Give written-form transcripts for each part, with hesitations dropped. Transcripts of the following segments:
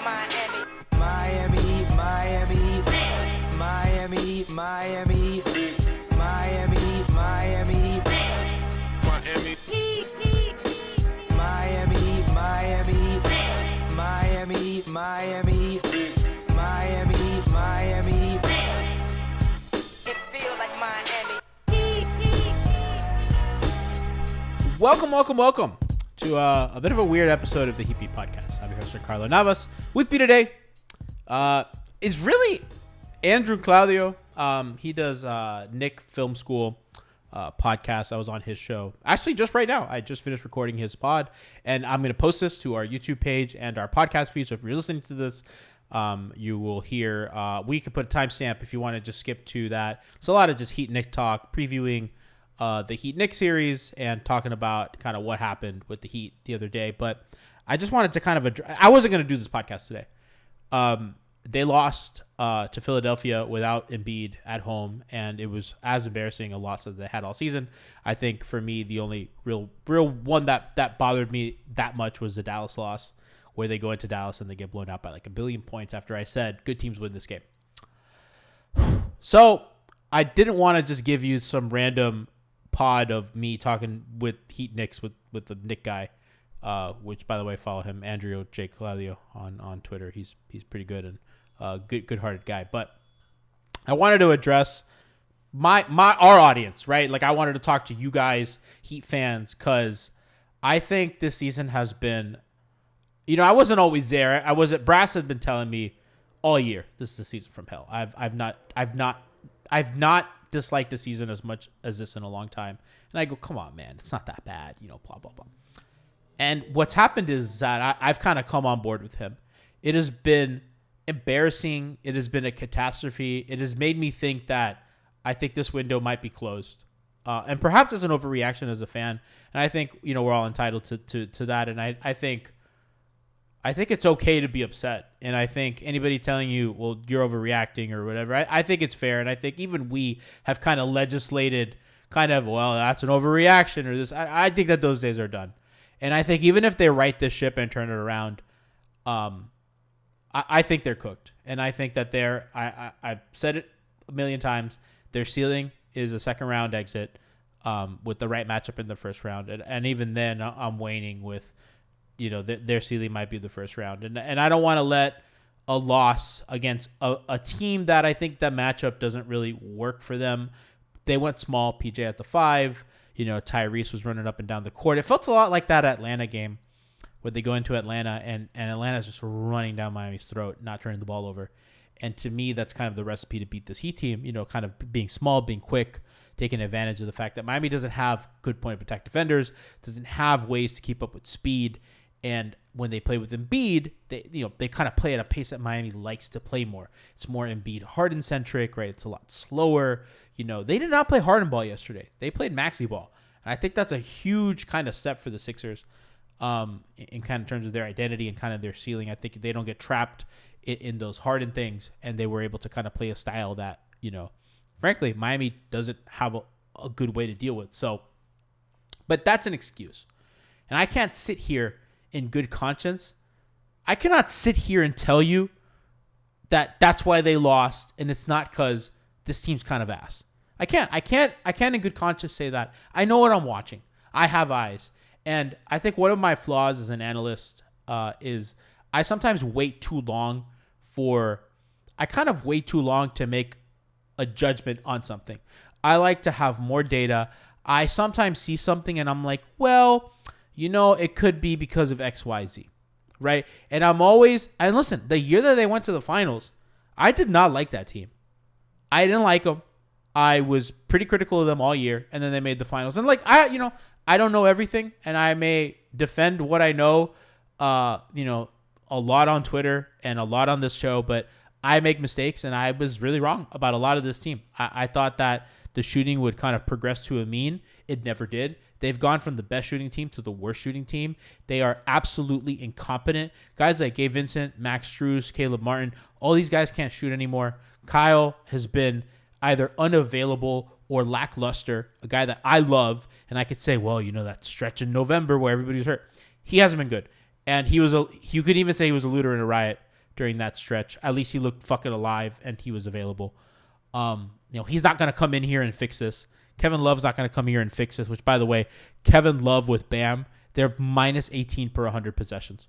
Miami. Miami, Miami, Miami, Miami, Miami, Miami, Miami, Miami, Miami, Miami, Miami, Miami, Miami. It feels like Miami. Welcome to a bit of a weird episode of the Heat podcast. I'm your host, Giancarlo Navas. With me today is really Andrew Claudio. He does Knicks Film School podcast. I was on his show. Actually, just right now, I just finished recording his pod, and I'm going to post this to our YouTube page and our podcast feed. So if you're listening to this, you will hear, we could put a timestamp if you want to just skip to that. It's a lot of just Heat-Knicks talk, previewing the Heat-Knicks series and talking about kind of what happened with the Heat the other day. But I just wanted to kind of I wasn't going to do this podcast today. They lost to Philadelphia without Embiid at home, and it was as embarrassing a loss as they had all season. I think for me, the only real one that bothered me that much was the Dallas loss, where they go into Dallas and they get blown out by like 1 billion points after I said good teams win this game. So I didn't want to just give you some random pod of me talking with Heat-Knicks with the Nick guy, which, by the way, follow him, Andrew Claudio on Twitter. He's pretty good and good-hearted guy. But I wanted to address our audience, right? Like, I wanted to talk to you guys, Heat fans, because I think this season has been, I wasn't always there. Brass had been telling me all year, this is a season from hell. I've not disliked the season as much as this in a long time. And I go, come on, man, it's not that bad, blah, blah, blah. And what's happened is that I've kind of come on board with him. It has been embarrassing. It has been a catastrophe. It has made me think that I think this window might be closed. And perhaps it's an overreaction as a fan. And I think, we're all entitled to that. And I think it's okay to be upset. And I think anybody telling you, well, you're overreacting or whatever, I think it's fair. And I think even we have kind of legislated well, that's an overreaction or this. I think that those days are done. And I think even if they right this ship and turn it around, I think they're cooked. And I think that I've said it a million times, their ceiling is a second round exit with the right matchup in the first round. And even then, I'm waning with, their ceiling might be the first round. And I don't want to let a loss against a team that I think that matchup doesn't really work for them. They went small, PJ at the 5. Tyrese was running up and down the court. It felt a lot like that Atlanta game where they go into Atlanta and Atlanta's just running down Miami's throat, not turning the ball over. And to me, that's kind of the recipe to beat this Heat team, kind of being small, being quick, taking advantage of the fact that Miami doesn't have good point of attack defenders, doesn't have ways to keep up with speed. And when they play with Embiid, they kind of play at a pace that Miami likes to play more. It's more Embiid Harden centric, right? It's a lot slower. They did not play Harden ball yesterday. They played Maxey ball. And I think that's a huge kind of step for the Sixers in kind of terms of their identity and kind of their ceiling. I think they don't get trapped in those Harden things, and they were able to kind of play a style that, frankly, Miami doesn't have a good way to deal with. So, but that's an excuse. And I can't sit here in good conscience. I cannot sit here and tell you that that's why they lost, and it's not because this team's kind of ass. I can't in good conscience say that. I know what I'm watching. I have eyes. And I think one of my flaws as an analyst is I sometimes wait too long to make a judgment on something. I like to have more data. I sometimes see something and I'm like, well, it could be because of X, Y, Z, right? And listen, the year that they went to the finals, I did not like that team. I didn't like them. I was pretty critical of them all year, and then they made the finals. And I don't know everything, and I may defend what I know, a lot on Twitter and a lot on this show, but I make mistakes, and I was really wrong about a lot of this team. I thought that the shooting would kind of progress to a mean. It never did. They've gone from the best shooting team to the worst shooting team. They are absolutely incompetent. Guys like Gabe Vincent, Max Strus, Caleb Martin, all these guys can't shoot anymore. Kyle has been either unavailable or lackluster, a guy that I love, and I could say, well, that stretch in November where everybody's hurt. He hasn't been good. And you could even say he was a looter in a riot during that stretch. At least he looked fucking alive and he was available. He's not going to come in here and fix this. Kevin Love's not going to come here and fix this, which, by the way, Kevin Love with Bam, they're minus 18 per 100 possessions.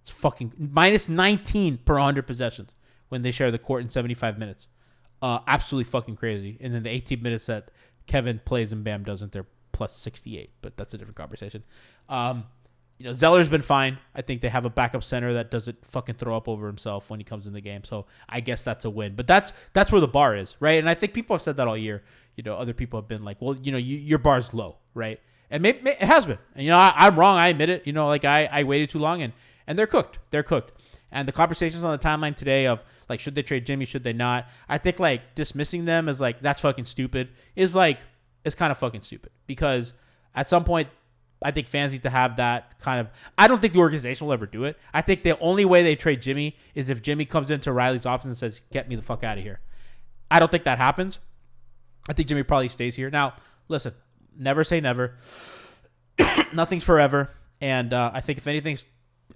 It's fucking minus 19 per 100 possessions when they share the court in 75 minutes. Absolutely fucking crazy. And then the 18 minutes that Kevin plays and Bam doesn't, they're plus 68. But that's a different conversation. Zeller's been fine. I think they have a backup center that doesn't fucking throw up over himself when he comes in the game. So I guess that's a win. But that's where the bar is, right? And I think people have said that all year. Other people have been like, well, your bar's low, right? And maybe it has been. And, I'm wrong. I admit it. I waited too long and they're cooked. They're cooked. And the conversations on the timeline today of, like, should they trade Jimmy? Should they not? I think, like, dismissing them as, like, that's fucking stupid is kind of fucking stupid. Because at some point, I think fans need to have that kind of... I don't think the organization will ever do it. I think the only way they trade Jimmy is if Jimmy comes into Riley's office and says, get me the fuck out of here. I don't think that happens. I think Jimmy probably stays here. Now, listen, never say never. Nothing's forever. And I think if anything's...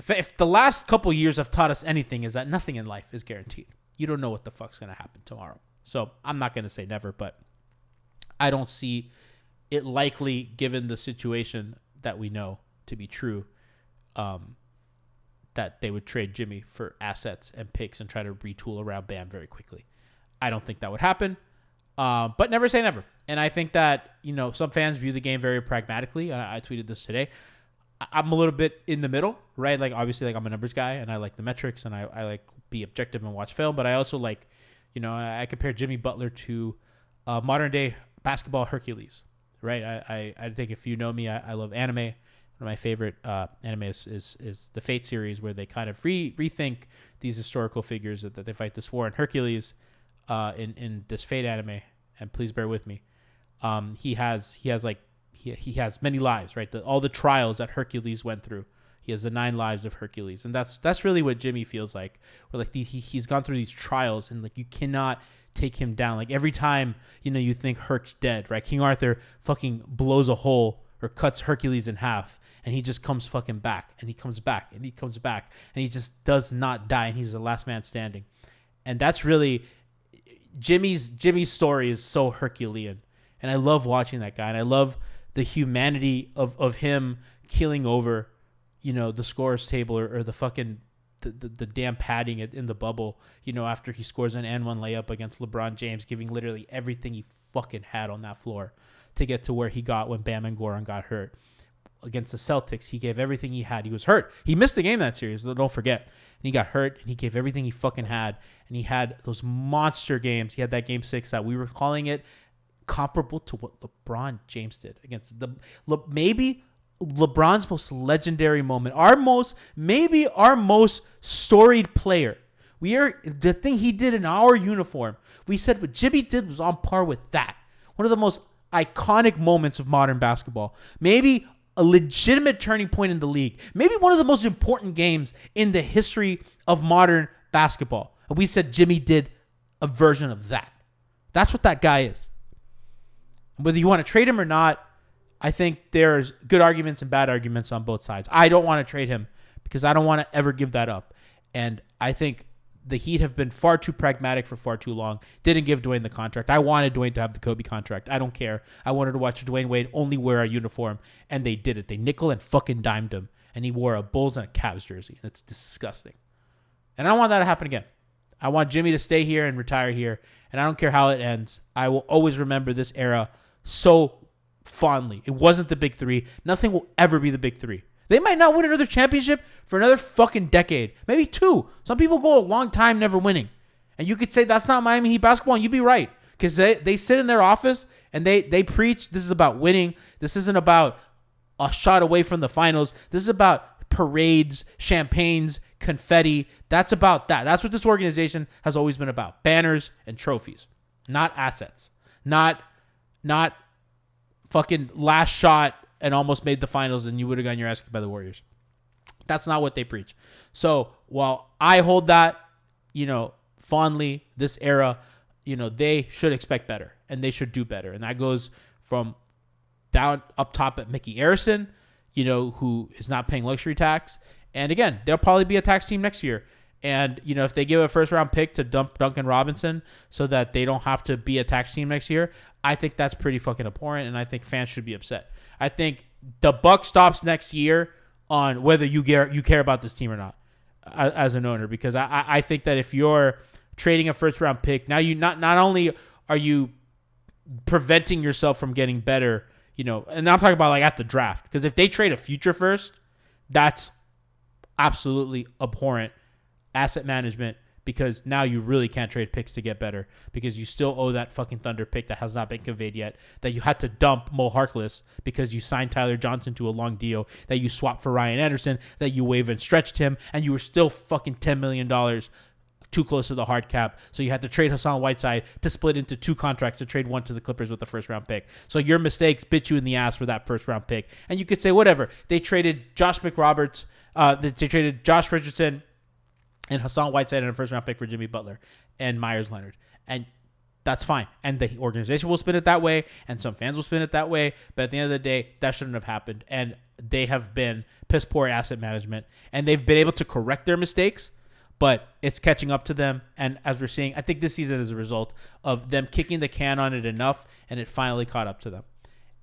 If the last couple years have taught us anything, is that nothing in life is guaranteed. You don't know what the fuck's going to happen tomorrow. So I'm not going to say never, but I don't see it likely, given the situation that we know to be true, that they would trade Jimmy for assets and picks and try to retool around Bam very quickly. I don't think that would happen, but never say never. And I think that, some fans view the game very pragmatically. I tweeted this today. I'm a little bit in the middle, right? Like, obviously, like, I'm a numbers guy and I like the metrics and I like be objective and watch film, but I also like, I compare Jimmy Butler to modern day basketball Hercules, right? I think if you know me, I love anime. One of my favorite anime is the Fate series, where they kind of rethink these historical figures that they fight this war. And Hercules in this Fate anime, and please bear with me, he has many lives, right? All the trials that Hercules went through. He has the 9 lives of Hercules. And that's really what Jimmy feels like. Where, like, he's gone through these trials, and, like, you cannot take him down. Like, every time, you think Herc's dead, right? King Arthur fucking blows a hole or cuts Hercules in half, and he just comes fucking back, and he comes back, and he comes back, and he just does not die, and he's the last man standing. And that's really... Jimmy's story is so Herculean. And I love watching that guy, and I love the humanity of him keeling over, the scorer's table or the fucking the damn padding in the bubble, after he scores an N1 layup against LeBron James, giving literally everything he fucking had on that floor to get to where he got when Bam and Goran got hurt. Against the Celtics, he gave everything he had. He was hurt. He missed the game that series, don't forget. And he got hurt, and he gave everything he fucking had. And he had those monster games. He had that game 6 that we were calling it comparable to what LeBron James did against maybe LeBron's most legendary moment, our most storied player. The thing he did in our uniform, we said what Jimmy did was on par with that. One of the most iconic moments of modern basketball. Maybe a legitimate turning point in the league. Maybe one of the most important games in the history of modern basketball. And we said Jimmy did a version of that. That's what that guy is. Whether you want to trade him or not, I think there's good arguments and bad arguments on both sides. I don't want to trade him because I don't want to ever give that up. And I think the Heat have been far too pragmatic for far too long. Didn't give Dwayne the contract. I wanted Dwayne to have the Kobe contract. I don't care. I wanted to watch Dwayne Wade only wear a uniform, and they did it. They nickel and fucking dimed him, and he wore a Bulls and a Cavs jersey. That's disgusting. And I don't want that to happen again. I want Jimmy to stay here and retire here, and I don't care how it ends. I will always remember this era so fondly. It wasn't the big 3. Nothing will ever be the big 3. They might not win another championship for another fucking decade. Maybe 2. Some people go a long time never winning. And you could say that's not Miami Heat basketball, and you'd be right. Because they sit in their office and they preach this is about winning. This isn't about a shot away from the finals. This is about parades, champagnes, confetti. That's about that. That's what this organization has always been about. Banners and trophies. Not assets. Not fucking last shot and almost made the finals and you would have gotten your ass kicked by the Warriors. That's not what they preach. So while I hold that, fondly, this era, they should expect better and they should do better. And that goes from down up top at Mickey Arison, who is not paying luxury tax. And again, there'll probably be a tax team next year. And, if they give a first-round pick to dump Duncan Robinson so that they don't have to be a tax team next year, I think that's pretty fucking abhorrent, and I think fans should be upset. I think the buck stops next year on whether you care about this team or not as an owner, because I think that if you're trading a first-round pick, now you not only are you preventing yourself from getting better, and I'm talking about like at the draft, because if they trade a future first, that's absolutely abhorrent asset management, because now you really can't trade picks to get better, because you still owe that fucking Thunder pick that has not been conveyed yet, that you had to dump Mo Harkless because you signed Tyler Johnson to a long deal, that you swapped for Ryan Anderson, that you waived and stretched him, and you were still fucking $10 million too close to the hard cap. So you had to trade Hassan Whiteside to split into 2 contracts to trade one to the Clippers with the first round pick. So your mistakes bit you in the ass for that first round pick. And you could say whatever. They traded Josh McRoberts, they traded Josh Richardson and Hassan Whiteside and a first round pick for Jimmy Butler and Myers Leonard. And that's fine. And the organization will spin it that way, and some fans will spin it that way. But at the end of the day, that shouldn't have happened. And they have been piss poor asset management, and they've been able to correct their mistakes, but it's catching up to them. And as we're seeing, I think this season is a result of them kicking the can on it enough, and it finally caught up to them.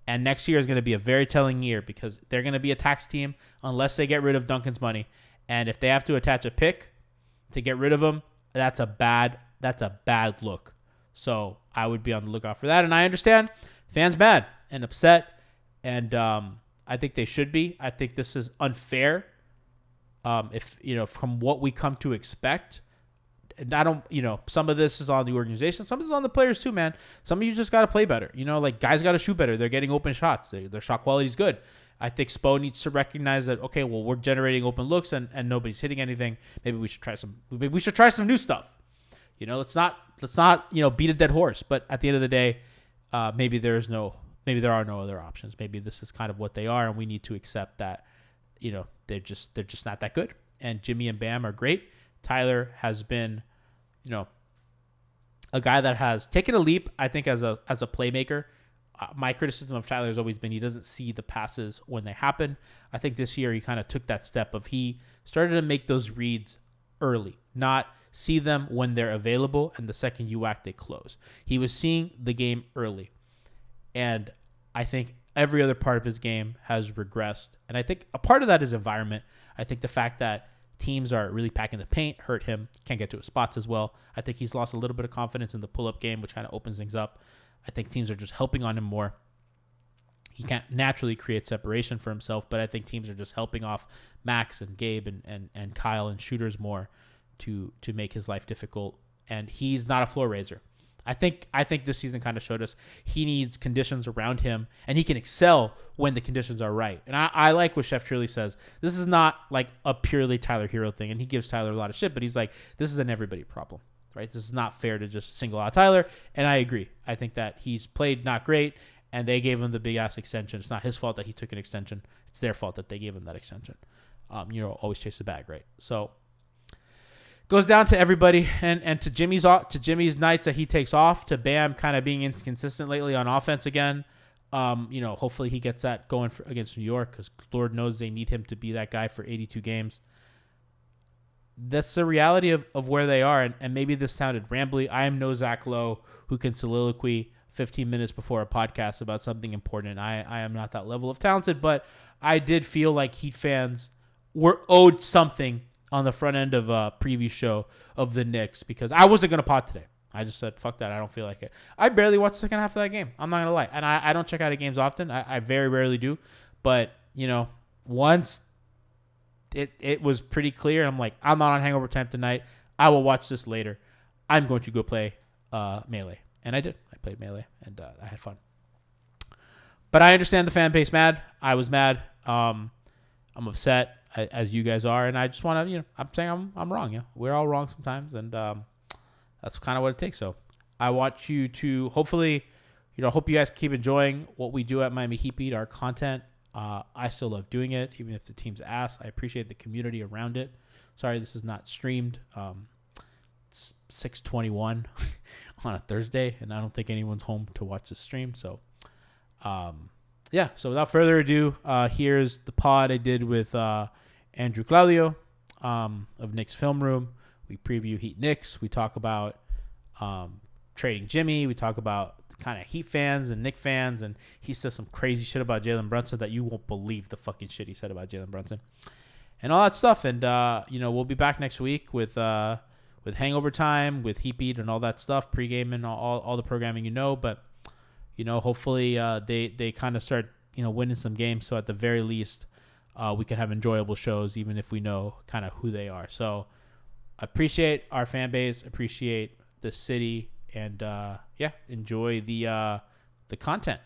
And next year is going to be a very telling year, because they're going to be a tax team unless they get rid of Duncan's money. And if they have to attach a pick to get rid of him, that's a bad look. So I would be on the lookout for that. And I understand fans mad and upset, and I think they should be. I think this is unfair. If from what we come to expect, and I don't, some of this is on the organization, some of this is on the players too, man. Some of you just got to play better. Like guys got to shoot better. They're getting open shots. Their shot quality is good. I think Spo needs to recognize that, okay, well, we're generating open looks and nobody's hitting anything. Maybe we should try some new stuff. Let's not beat a dead horse. But at the end of the day, maybe there are no other options. Maybe this is kind of what they are, and we need to accept that, they're just not that good. And Jimmy and Bam are great. Tyler has been, a guy that has taken a leap, I think, as a playmaker. My criticism of Tyler has always been he doesn't see the passes when they happen. I think this year he kind of took that step of he started to make those reads early, not see them when they're available, and the second you act, they close. He was seeing the game early. And I think every other part of his game has regressed. And I think a part of that is environment. I think the fact that teams are really packing the paint hurt him. Can't get to his spots as well. I think he's lost a little bit of confidence in the pull-up game, which kind of opens things up. I think teams are just helping on him more. He can't naturally create separation for himself, but I think teams are just helping off Max and Gabe and Kyle and shooters more to make his life difficult. And he's not a floor raiser. I think this season kind of showed us he needs conditions around him, and he can excel when the conditions are right. And I like what Chef Truly says. This is not like a purely Tyler Hero thing, and he gives Tyler a lot of shit, but he's like, this is an everybody problem. Right? This is not fair to just single out Tyler, and I agree. I think that he's played not great, and they gave him the big-ass extension. It's not his fault that he took an extension. It's their fault that they gave him that extension. Always chase the bag, right? So goes down to everybody, and to Jimmy's nights that he takes off, to Bam kind of being inconsistent lately on offense again. Hopefully he gets that going against New York, because Lord knows they need him to be that guy for 82 games. That's the reality of where they are. And maybe this sounded rambly. I am no Zach Lowe who can soliloquy 15 minutes before a podcast about something important. I am not that level of talented, but I did feel like Heat fans were owed something on the front end of a preview show of the Knicks, because I wasn't going to pod today. I just said, fuck that. I don't feel like it. I barely watched the second half of that game. I'm not going to lie. And I don't check out of games often. I very rarely do. But, once it was pretty clear, I'm like, I'm not on hangover time tonight. I will watch this later. I'm going to go play Melee. And I did. I played Melee, and I had fun. But I understand the fan base mad. I was mad. I'm upset, as you guys are, and I just want to, I'm saying I'm wrong. Yeah, we're all wrong sometimes, and that's kind of what it takes. So I want you to hopefully, hope you guys keep enjoying what we do at Miami Heat Beat, our content. I still love doing it, even if the team's ass. I appreciate the community around it. Sorry, this is not streamed. It's 6:21 on a Thursday, and I don't think anyone's home to watch this stream. So, So without further ado, here's the pod I did with Andrew Claudio of Knicks Film Room. We preview Heat-Knicks. We talk about trading Jimmy. We talk about kind of Heat fans and Knicks fans, and he says some crazy shit about Jalen Brunson that you won't believe the fucking shit he said about Jalen Brunson and all that stuff. And we'll be back next week with Hangover Time, with Heat Beat and all that stuff, pregame and all the programming, but hopefully they kind of start winning some games, so at the very least we can have enjoyable shows, even if we know kind of who they are. So I appreciate our fan base, appreciate the city, and enjoy the content.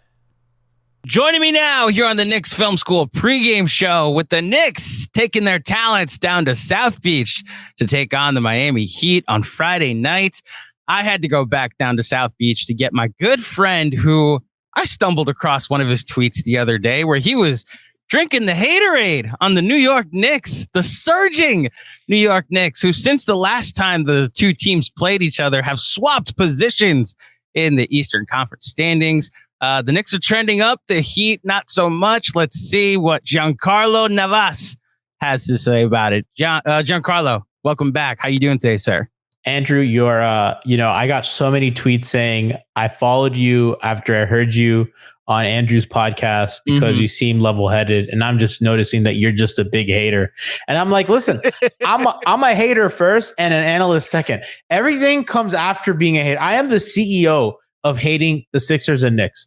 Joining me now here on the Knicks Film School pregame show, with the Knicks taking their talents down to South Beach to take on the Miami Heat on Friday night. I had to go back down to South Beach to get my good friend, who I stumbled across one of his tweets the other day where he was drinking the haterade on the New York Knicks, the surging New York Knicks, who since the last time the two teams played each other have swapped positions in the Eastern Conference standings. The Knicks are trending up, the Heat not so much. Let's see what Giancarlo Navas has to say about it. Giancarlo, welcome back. How you doing today, sir? Andrew, you're I got so many tweets saying I followed you after I heard you on Andrew's podcast because you seem level-headed, and I'm just noticing that you're just a big hater. And I'm like, listen, I'm a hater first and an analyst second. Everything comes after being a hater. I am the CEO of hating the Sixers and Knicks.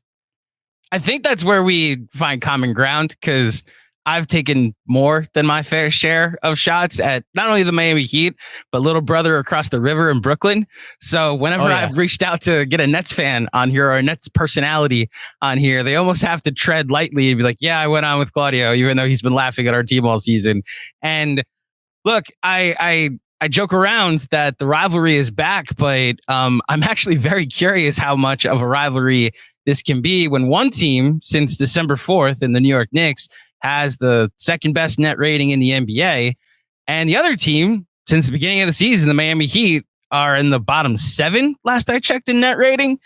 I think that's where we find common ground, because I've taken more than my fair share of shots at not only the Miami Heat, but little brother across the river in Brooklyn. So whenever I've reached out to get a Nets fan on here or a Nets personality on here, they almost have to tread lightly and be like, yeah, I went on with Claudio, even though he's been laughing at our team all season. And look, I joke around that the rivalry is back, but I'm actually very curious how much of a rivalry this can be when one team since December 4th in the New York Knicks has the second best net rating in the NBA, and the other team since the beginning of the season, the Miami Heat, are in the bottom 7 last I checked in net rating.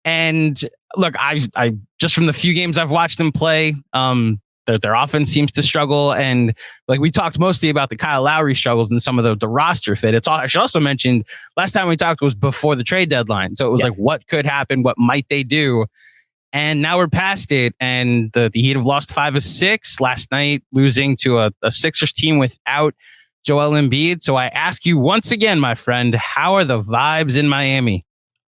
And look, I just from the few games I've watched them play, their offense seems to struggle, and like we talked mostly about the Kyle Lowry struggles and some of the roster fit. I should also mention last time we talked was before the trade deadline, so it was like what could happen, what might they do. And now we're past it, and the Heat have lost 5 of 6 last night, losing to a Sixers team without Joel Embiid. So I ask you once again, my friend, how are the vibes in Miami?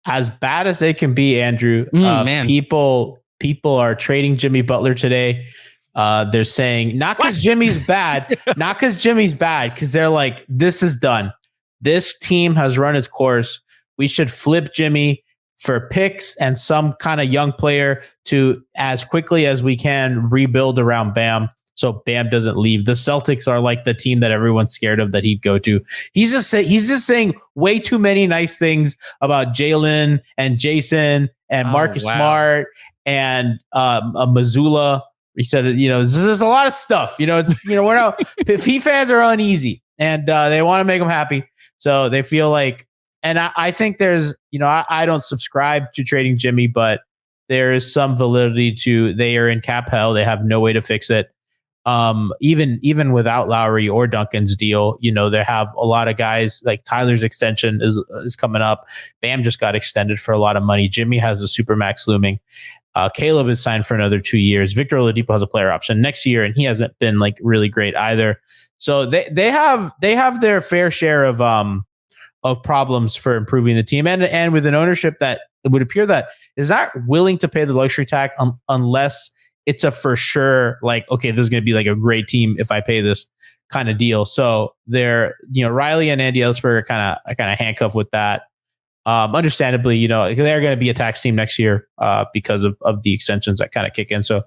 As bad as they can be, Andrew. Man. People are trading Jimmy Butler today. They're saying not because Jimmy's bad, because they're like, this is done. This team has run its course. We should flip Jimmy for picks and some kind of young player to, as quickly as we can, rebuild around Bam, so Bam doesn't leave. The Celtics are like the team that everyone's scared of that he'd go to. He's just saying way too many nice things about Jalen and Jason and Marcus Smart and Mazzulla. He said, there's a lot of stuff. We're not. Heat fans are uneasy, and they want to make them happy, so they feel like. And I think there's, I don't subscribe to trading Jimmy, but there is some validity to they are in cap hell. They have no way to fix it. Even without Lowry or Duncan's deal, they have a lot of guys like Tyler's extension is coming up. Bam just got extended for a lot of money. Jimmy has a supermax looming. Caleb is signed for another 2 years. Victor Oladipo has a player option next year, and he hasn't been like really great either. So they have their fair share of problems for improving the team, and with an ownership that it would appear that is not willing to pay the luxury tax unless it's a for sure, like, okay, this is going to be like a great team if I pay this kind of deal. So they're, Riley and Andy Ellsberg are kind of handcuffed with that. Understandably, they're going to be a tax team next year because of the extensions that kind of kick in. So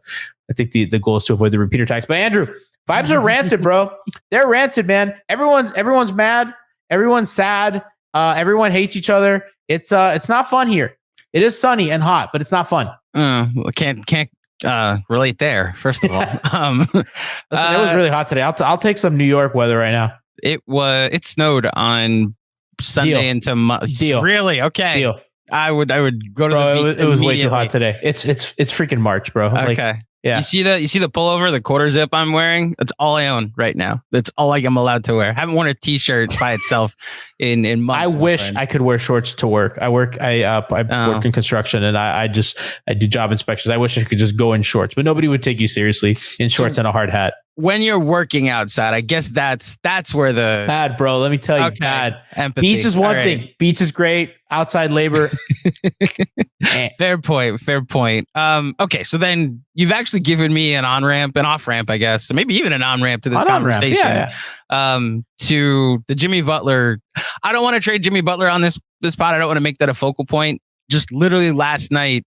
I think the goal is to avoid the repeater tax. But Andrew, vibes are rancid, bro. They're rancid, man. Everyone's mad. Everyone's sad. Everyone hates each other. It's not fun here. It is sunny and hot, but it's not fun. Can't relate there. First of all, listen, it was really hot today. I'll take some New York weather right now. It snowed on Sunday into Deal. Really? Okay. Deal. I would go to the beach. It was way too hot today. It's freaking March, bro. Okay. Yeah. You see the pullover, the quarter zip I'm wearing? That's all I own right now. That's all I'm allowed to wear. I haven't worn a t-shirt by itself in months. I wish I could wear shorts to work. I work in construction, and I do job inspections. I wish I could just go in shorts, but nobody would take you seriously in shorts and a hard hat. When you're working outside, I guess that's where the bad, bro. Let me tell you, bad. Empathy. Beach is one thing. Beach is great. Outside labor. Fair point. Okay, so then you've actually given me an on-ramp, an off-ramp, I guess, so maybe even an on-ramp to this conversation. To the Jimmy Butler. I don't want to trade Jimmy Butler on this pod. I don't want to make that a focal point. Just literally last night,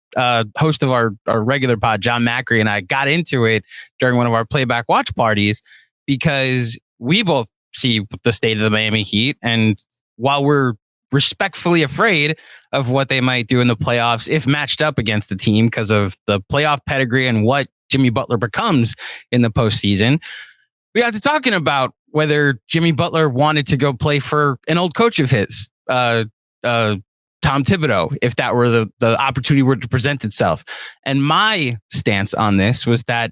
host of our regular pod, John Macri, and I got into it during one of our playback watch parties because we both see the state of the Miami Heat. And while we're respectfully afraid of what they might do in the playoffs if matched up against the team because of the playoff pedigree and what Jimmy Butler becomes in the postseason, we got to talking about whether Jimmy Butler wanted to go play for an old coach of his, Tom Thibodeau, if that were the opportunity were to present itself. And my stance on this was that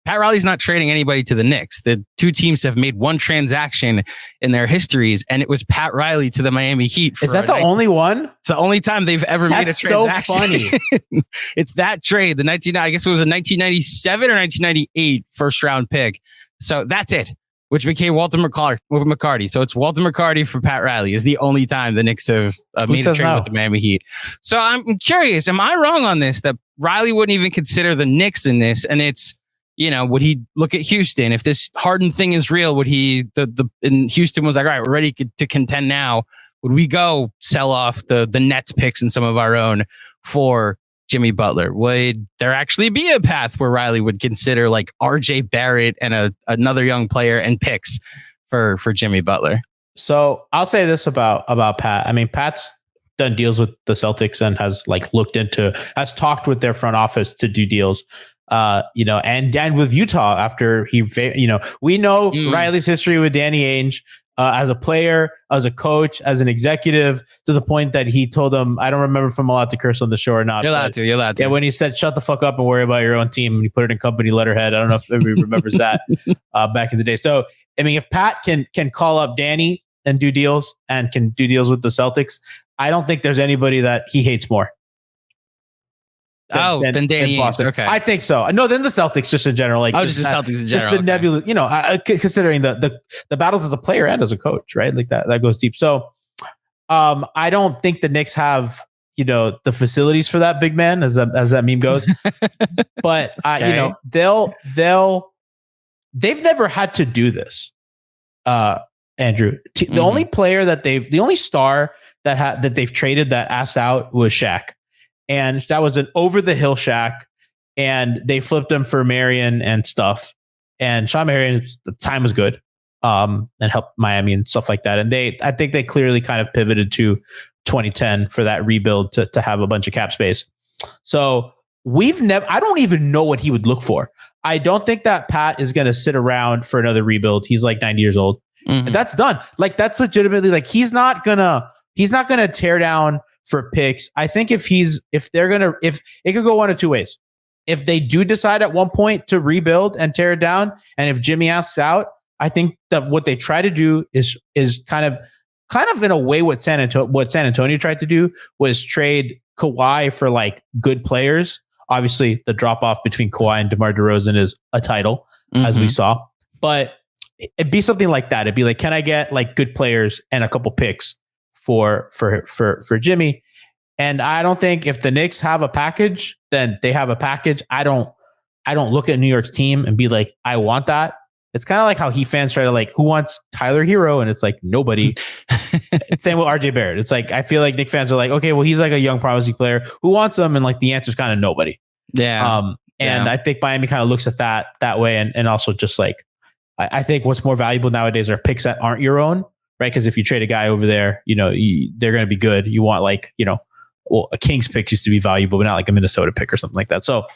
Pat Riley's not trading anybody to the Knicks. The two teams have made one transaction in their histories, and it was Pat Riley to the Miami Heat. Is that the only one? It's the only time they've ever made a transaction. So funny. It's that trade, I guess it was a 1997 or 1998 first round pick. So that's it, which became Walter McCarty. So it's Walter McCarty for Pat Riley is the only time the Knicks have made a trade with the Miami Heat. So I'm curious, am I wrong on this, that Riley wouldn't even consider the Knicks in this? And it's, would he look at Houston? If this Harden thing is real, would he, in Houston was like, all right, we're ready to contend now. Would we go sell off the Nets picks and some of our own for Jimmy Butler? Would there actually be a path where Riley would consider like RJ Barrett and another young player and picks for Jimmy Butler? So I'll say this about Pat. I mean, Pat's done deals with the Celtics and has has talked with their front office to do deals. And with Utah after we know Riley's history with Danny Ainge as a player, as a coach, as an executive, to the point that he told him, I don't remember if I'm allowed to curse on the show or not. You're allowed to. Yeah, when he said, shut the fuck up and worry about your own team, and he put it in company letterhead. I don't know if everybody remembers that back in the day. So, I mean, if Pat can call up Danny and do deals and can do deals with the Celtics, I don't think there's anybody that he hates more. Than Danny Ainge. Okay, I think so. No, then the Celtics just in general. Just the Celtics in general. Just the nebulous, considering the battles as a player and as a coach, right? Like that goes deep. So, I don't think the Knicks have the facilities for that big man, as that meme goes. But okay. They've never had to do this. Andrew, the only player the only star that they've traded that asked out was Shaq. And that was an over-the-hill Shaq, and they flipped him for Marion and stuff. And Sean Marion, the time was good, and helped Miami and stuff like that. And I think they clearly kind of pivoted to 2010 for that rebuild to have a bunch of cap space. So I don't even know what he would look for. I don't think that Pat is going to sit around for another rebuild. He's like 90 years old. And that's done. Like that's legitimately like he's not gonna tear down for picks. I think if it could go one of two ways. If they do decide at one point to rebuild and tear it down, and if Jimmy asks out, I think that what they try to do is kind of in a way what San Antonio tried to do was trade Kawhi for like good players. Obviously, the drop off between Kawhi and DeMar DeRozan is a title, as we saw. But it'd be something like that. It'd be like, can I get like good players and a couple picks for Jimmy? And I don't think if the Knicks have a package, then they have a package. I don't look at New York's team and be like, I want that. It's kind of like how Heat fans try to like, who wants Tyler Hero? And it's like nobody. Same with RJ Barrett. It's like I feel like Knicks fans are like, okay, well, he's like a young promising player. Who wants him? And like the answer is kind of nobody. Yeah. And I think Miami kind of looks at that way, and also just like I think what's more valuable nowadays are picks that aren't your own, right? Because if you trade a guy over there, they're going to be good. You want like a Kings pick used to be valuable, but not like a Minnesota pick or something like that. So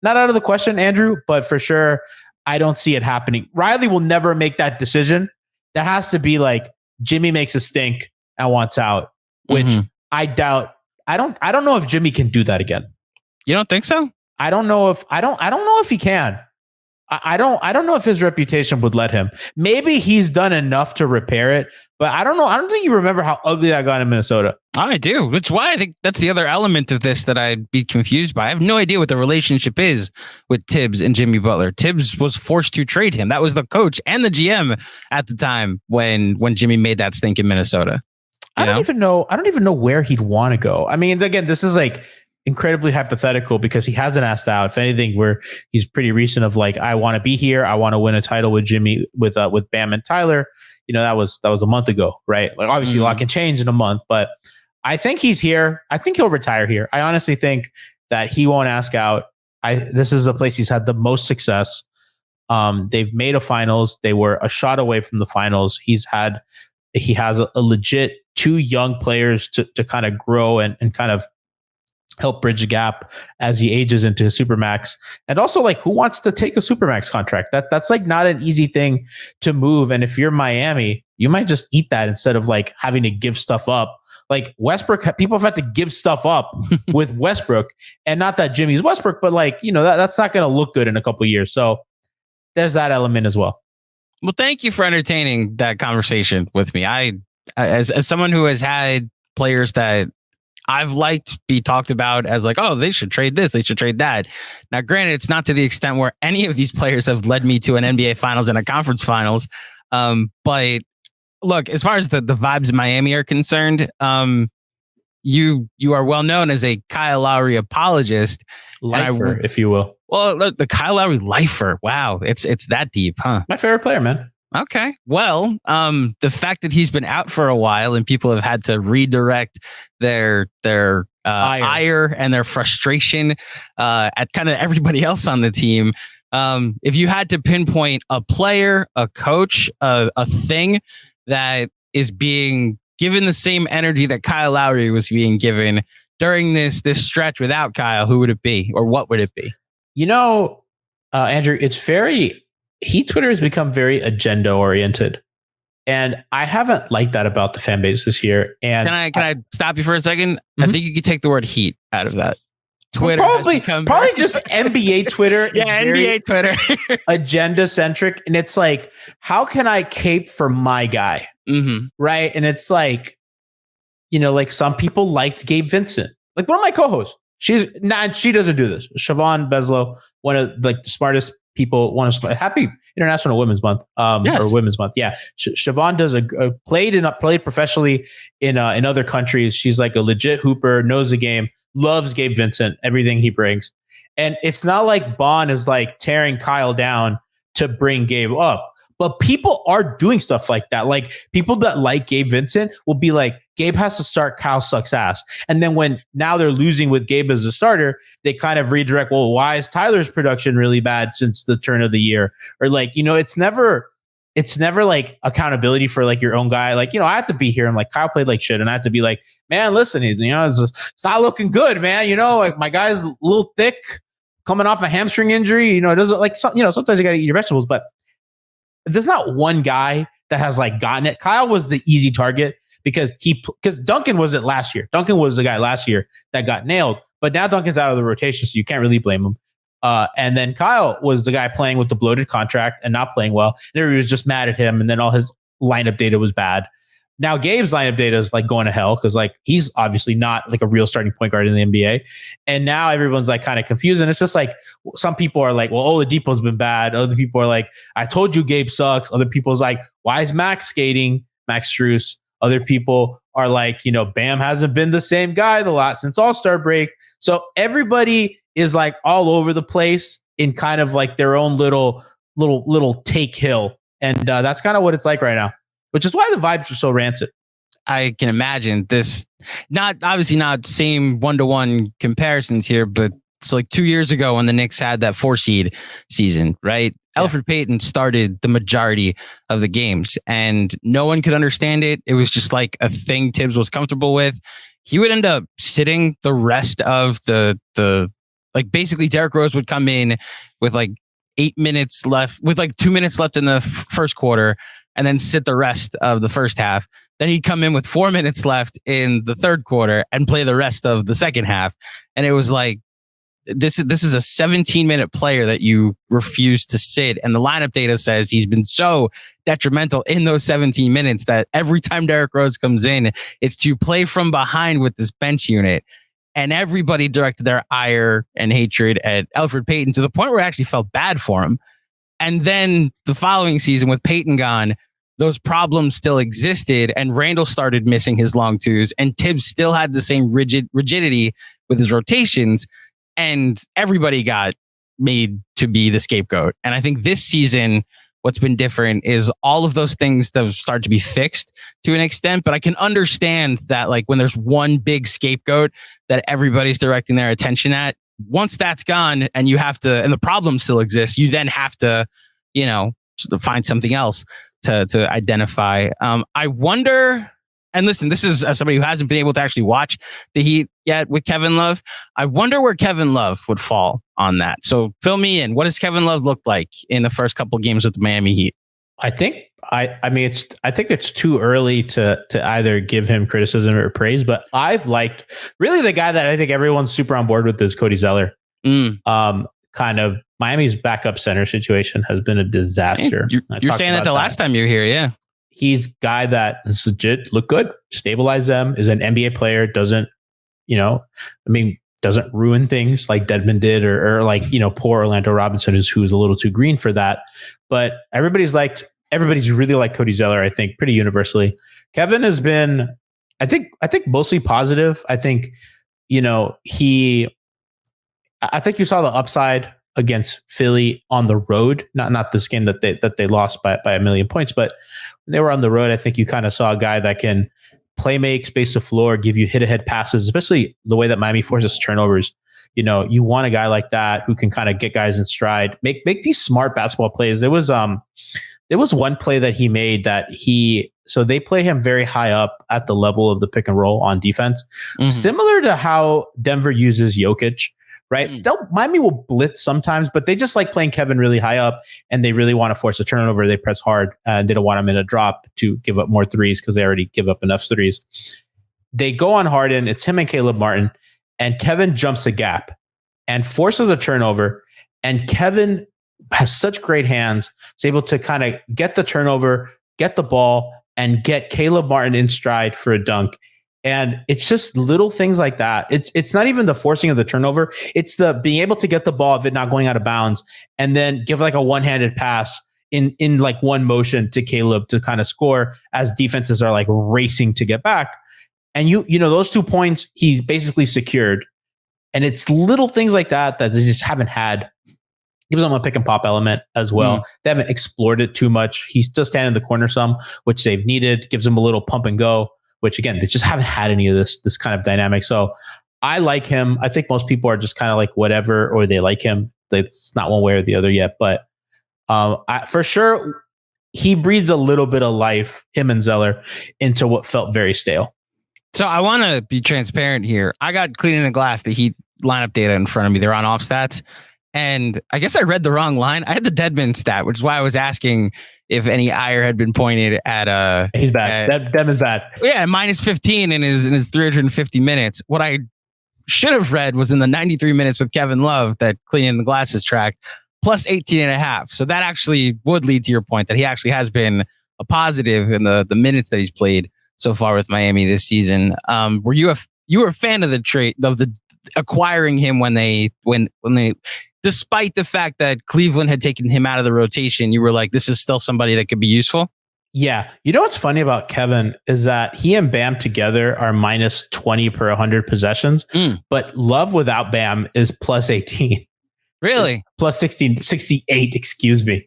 not out of the question, Andrew, but for sure, I don't see it happening. Riley will never make that decision. That has to be like Jimmy makes a stink and wants out, which I doubt. I don't know if Jimmy can do that again. You don't think so? I don't know if I don't know if he can. I don't know if his reputation would let him. Maybe he's done enough to repair it, but I don't know. I don't think you remember how ugly that got in Minnesota. I do, which is why I think that's the other element of this that I'd be confused by. I have no idea what the relationship is with Tibbs and Jimmy Butler. Tibbs was forced to trade him. That was the coach and the GM at the time when Jimmy made that stink in Minnesota. I don't even know where he'd want to go. I mean, again, this is like incredibly hypothetical because he hasn't asked out. If anything, where he's pretty recent of like, I want to be here. I want to win a title with Jimmy, with Bam and Tyler. You know, that was a month ago, right? Like obviously a lot can change in a month, but I think he's here. I think he'll retire here. I honestly think that he won't ask out. This is a place he's had the most success. They've made a finals. They were a shot away from the finals. He has a legit 2 young players to kind of grow and kind of help bridge the gap as he ages into Supermax. And also, like, who wants to take a Supermax contract? That's like not an easy thing to move. And if you're Miami, you might just eat that instead of like having to give stuff up. Like Westbrook, people have had to give stuff up with Westbrook, and not that Jimmy's Westbrook, but like, you know, that's not going to look good in a couple of years. So there's that element as well. Well, thank you for entertaining that conversation with me. As someone who has had players that I've liked be talked about as like, oh, they should trade this, they should trade that. Now, granted, it's not to the extent where any of these players have led me to an NBA finals and a conference finals. But look, as far as the vibes in Miami are concerned, you are well known as a Kyle Lowry apologist. Lifer, if you will. Well, look, the Kyle Lowry lifer. Wow, it's that deep, huh? My favorite player, man. Okay. Well, the fact that he's been out for a while and people have had to redirect their ire and their frustration at kind of everybody else on the team. If you had to pinpoint a player, a coach, a thing that is being given the same energy that Kyle Lowry was being given during this stretch without Kyle, who would it be, or what would it be? You know, Andrew, Heat Twitter has become very agenda oriented, and I haven't liked that about the fan base this year. And can I stop you for a second? I think you could take the word heat out of that. Twitter probably just NBA Twitter. Yeah, NBA Twitter, agenda centric, and it's like, how can I cape for my guy? Mm-hmm. Right, and it's like, you know, like some people liked Gabe Vincent, like one of my co-hosts. She doesn't do this. Siobhan Beslow, one of like the smartest people. Happy International Women's Month, yes. Or Women's Month. Yeah, Siobhan does played professionally in other countries. She's like a legit hooper, knows the game, loves Gabe Vincent, everything he brings. And it's not like Bond is like tearing Kyle down to bring Gabe up. But people are doing stuff like that. Like people that like Gabe Vincent will be like, Gabe has to start, Kyle sucks ass. And then when now they're losing with Gabe as a starter, they kind of redirect, well, why is Tyler's production really bad since the turn of the year? Or like, you know, it's never like accountability for like your own guy. Like, you know, I have to be here and like Kyle played like shit. And I have to be like, man, listen, you know, it's not looking good, man. You know, like my guy's a little thick coming off a hamstring injury. You know, it doesn't like, you know, sometimes you got to eat your vegetables, but there's not one guy that has like gotten it. Kyle was the easy target because Duncan was it last year. Duncan was the guy last year that got nailed, but now Duncan's out of the rotation, so you can't really blame him. And then Kyle was the guy playing with the bloated contract and not playing well. And everybody was just mad at him, and then all his lineup data was bad. Now Gabe's lineup data is like going to hell because like he's obviously not like a real starting point guard in the NBA. And now everyone's like kind of confused. And it's just like some people are like, well, Oladipo's been bad. Other people are like, I told you Gabe sucks. Other people's like, why is Max skating? Max Strus. Other people are like, you know, Bam hasn't been the same guy since All-Star break. So everybody is like all over the place in kind of like their own little take hill. And that's kind of what it's like right now, which is why the vibes are so rancid. I can imagine this, obviously not same one-to-one comparisons here, but it's like 2 years ago when the Knicks had that 4 seed season, right? Yeah. Elfrid Payton started the majority of the games and no one could understand it. It was just like a thing Tibbs was comfortable with. He would end up sitting the rest of the like basically Derrick Rose would come in with like 8 minutes left, with like 2 minutes left in the first quarter, and then sit the rest of the first half. Then he'd come in with 4 minutes left in the third quarter and play the rest of the second half. And it was like, this is a 17-minute player that you refuse to sit. And the lineup data says he's been so detrimental in those 17 minutes that every time Derrick Rose comes in, it's to play from behind with this bench unit. And everybody directed their ire and hatred at Elfrid Payton to the point where I actually felt bad for him. And then the following season with Payton gone, those problems still existed, and Randall started missing his long twos, and Tibbs still had the same rigidity with his rotations, and everybody got made to be the scapegoat. And I think this season, what's been different is all of those things that start to be fixed to an extent, but I can understand that like when there's one big scapegoat that everybody's directing their attention at, once that's gone and you have to, and the problem still exists, you then have to, you know, find something else to identify. I wonder, and listen, this is as somebody who hasn't been able to actually watch the Heat yet with Kevin Love. I wonder where Kevin Love would fall on that. So fill me in. What does Kevin Love look like in the first couple games with the Miami Heat? I think I mean I think it's too early to either give him criticism or praise, but I've liked really the guy that I think everyone's super on board with is Cody Zeller. Kind of Miami's backup center situation has been a disaster. Hey, you're saying that the last time you were here, yeah. He's guy that is legit, look good, stabilize them, is an NBA player, doesn't, you know, I mean, doesn't ruin things like Dedmon did or like, you know, poor Orlando Robinson who's a little too green for that. But everybody's really liked Cody Zeller, I think, pretty universally. Kevin has been, I think mostly positive. I think, you know, I think you saw the upside against Philly on the road, not this game that they lost by a million points, but when they were on the road, I think you kind of saw a guy that can play make, space the floor, give you hit ahead passes, especially the way that Miami forces turnovers. You know, you want a guy like that who can kind of get guys in stride, make these smart basketball plays. There was one play that he made that so they play him very high up at the level of the pick and roll on defense, similar to how Denver uses Jokic. Right. Miami will blitz sometimes, but they just like playing Kevin really high up and they really want to force a turnover. They press hard and they don't want him in a drop to give up more threes because they already give up enough threes. They go on Harden. It's him and Caleb Martin, and Kevin jumps the gap and forces a turnover. And Kevin has such great hands. He's able to kind of get the turnover, get the ball, and get Caleb Martin in stride for a dunk. And it's just little things like that. It's not even the forcing of the turnover. It's the being able to get the ball of it not going out of bounds and then give like a one-handed pass in like one motion to Caleb to kind of score as defenses are like racing to get back. And you know, those 2 points he basically secured. And it's little things like that they just haven't had. Gives them a pick and pop element as well. They haven't explored it too much. He's still standing in the corner some, which they've needed. Gives them a little pump and go, which again, they just haven't had any of this kind of dynamic. So I like him. I think most people are just kind of like whatever, or they like him. It's not one way or the other yet, but for sure, he breathes a little bit of life, him and Zeller, into what felt very stale. So I want to be transparent here. I got Cleaning the Glass, the Heat lineup data in front of me. They're on off stats. And I guess I read the wrong line. I had the Dedmon stat, which is why I was asking if any ire had been pointed at. He's bad. Dedmon's bad. Yeah, minus 15 in his 350 minutes. What I should have read was in the 93 minutes with Kevin Love that Cleaning the Glass is tracked, plus 18 and a half. So that actually would lead to your point that he actually has been a positive in the minutes that he's played so far with Miami this season. Were you a fan of the trade of the acquiring him when they despite the fact that Cleveland had taken him out of the rotation, you were like, this is still somebody that could be useful? Yeah. You know what's funny about Kevin is that he and Bam together are minus 20 per 100 possessions, but Love without Bam is plus 18. Really? It's plus 68, excuse me.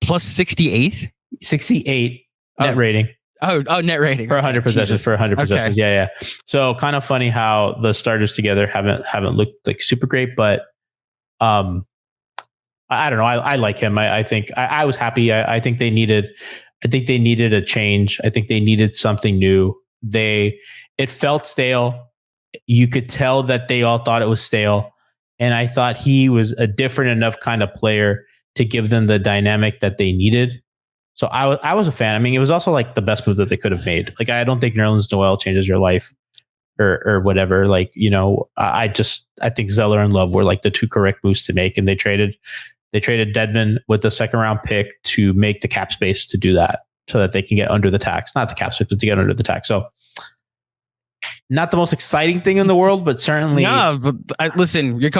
Plus 68? 68 net rating. Oh, net rating. For 100 possessions, for 100 possessions. Yeah. So kind of funny how the starters together haven't looked like super great, but I don't know. I like him. I think I was happy. I think they needed a change. I think they needed something new. It felt stale. You could tell that they all thought it was stale. And I thought he was a different enough kind of player to give them the dynamic that they needed. So I was a fan. I mean, it was also like the best move that they could have made. Like, I don't think Nerlens Noel changes your life or whatever. Like, I think Zeller and Love were like the two correct moves to make, and they traded Dedmon with the second round pick to make the cap space to do that, so that they can get under the tax, not the cap space, but to get under the tax. So not the most exciting thing in the world, but certainly. No, but listen, you're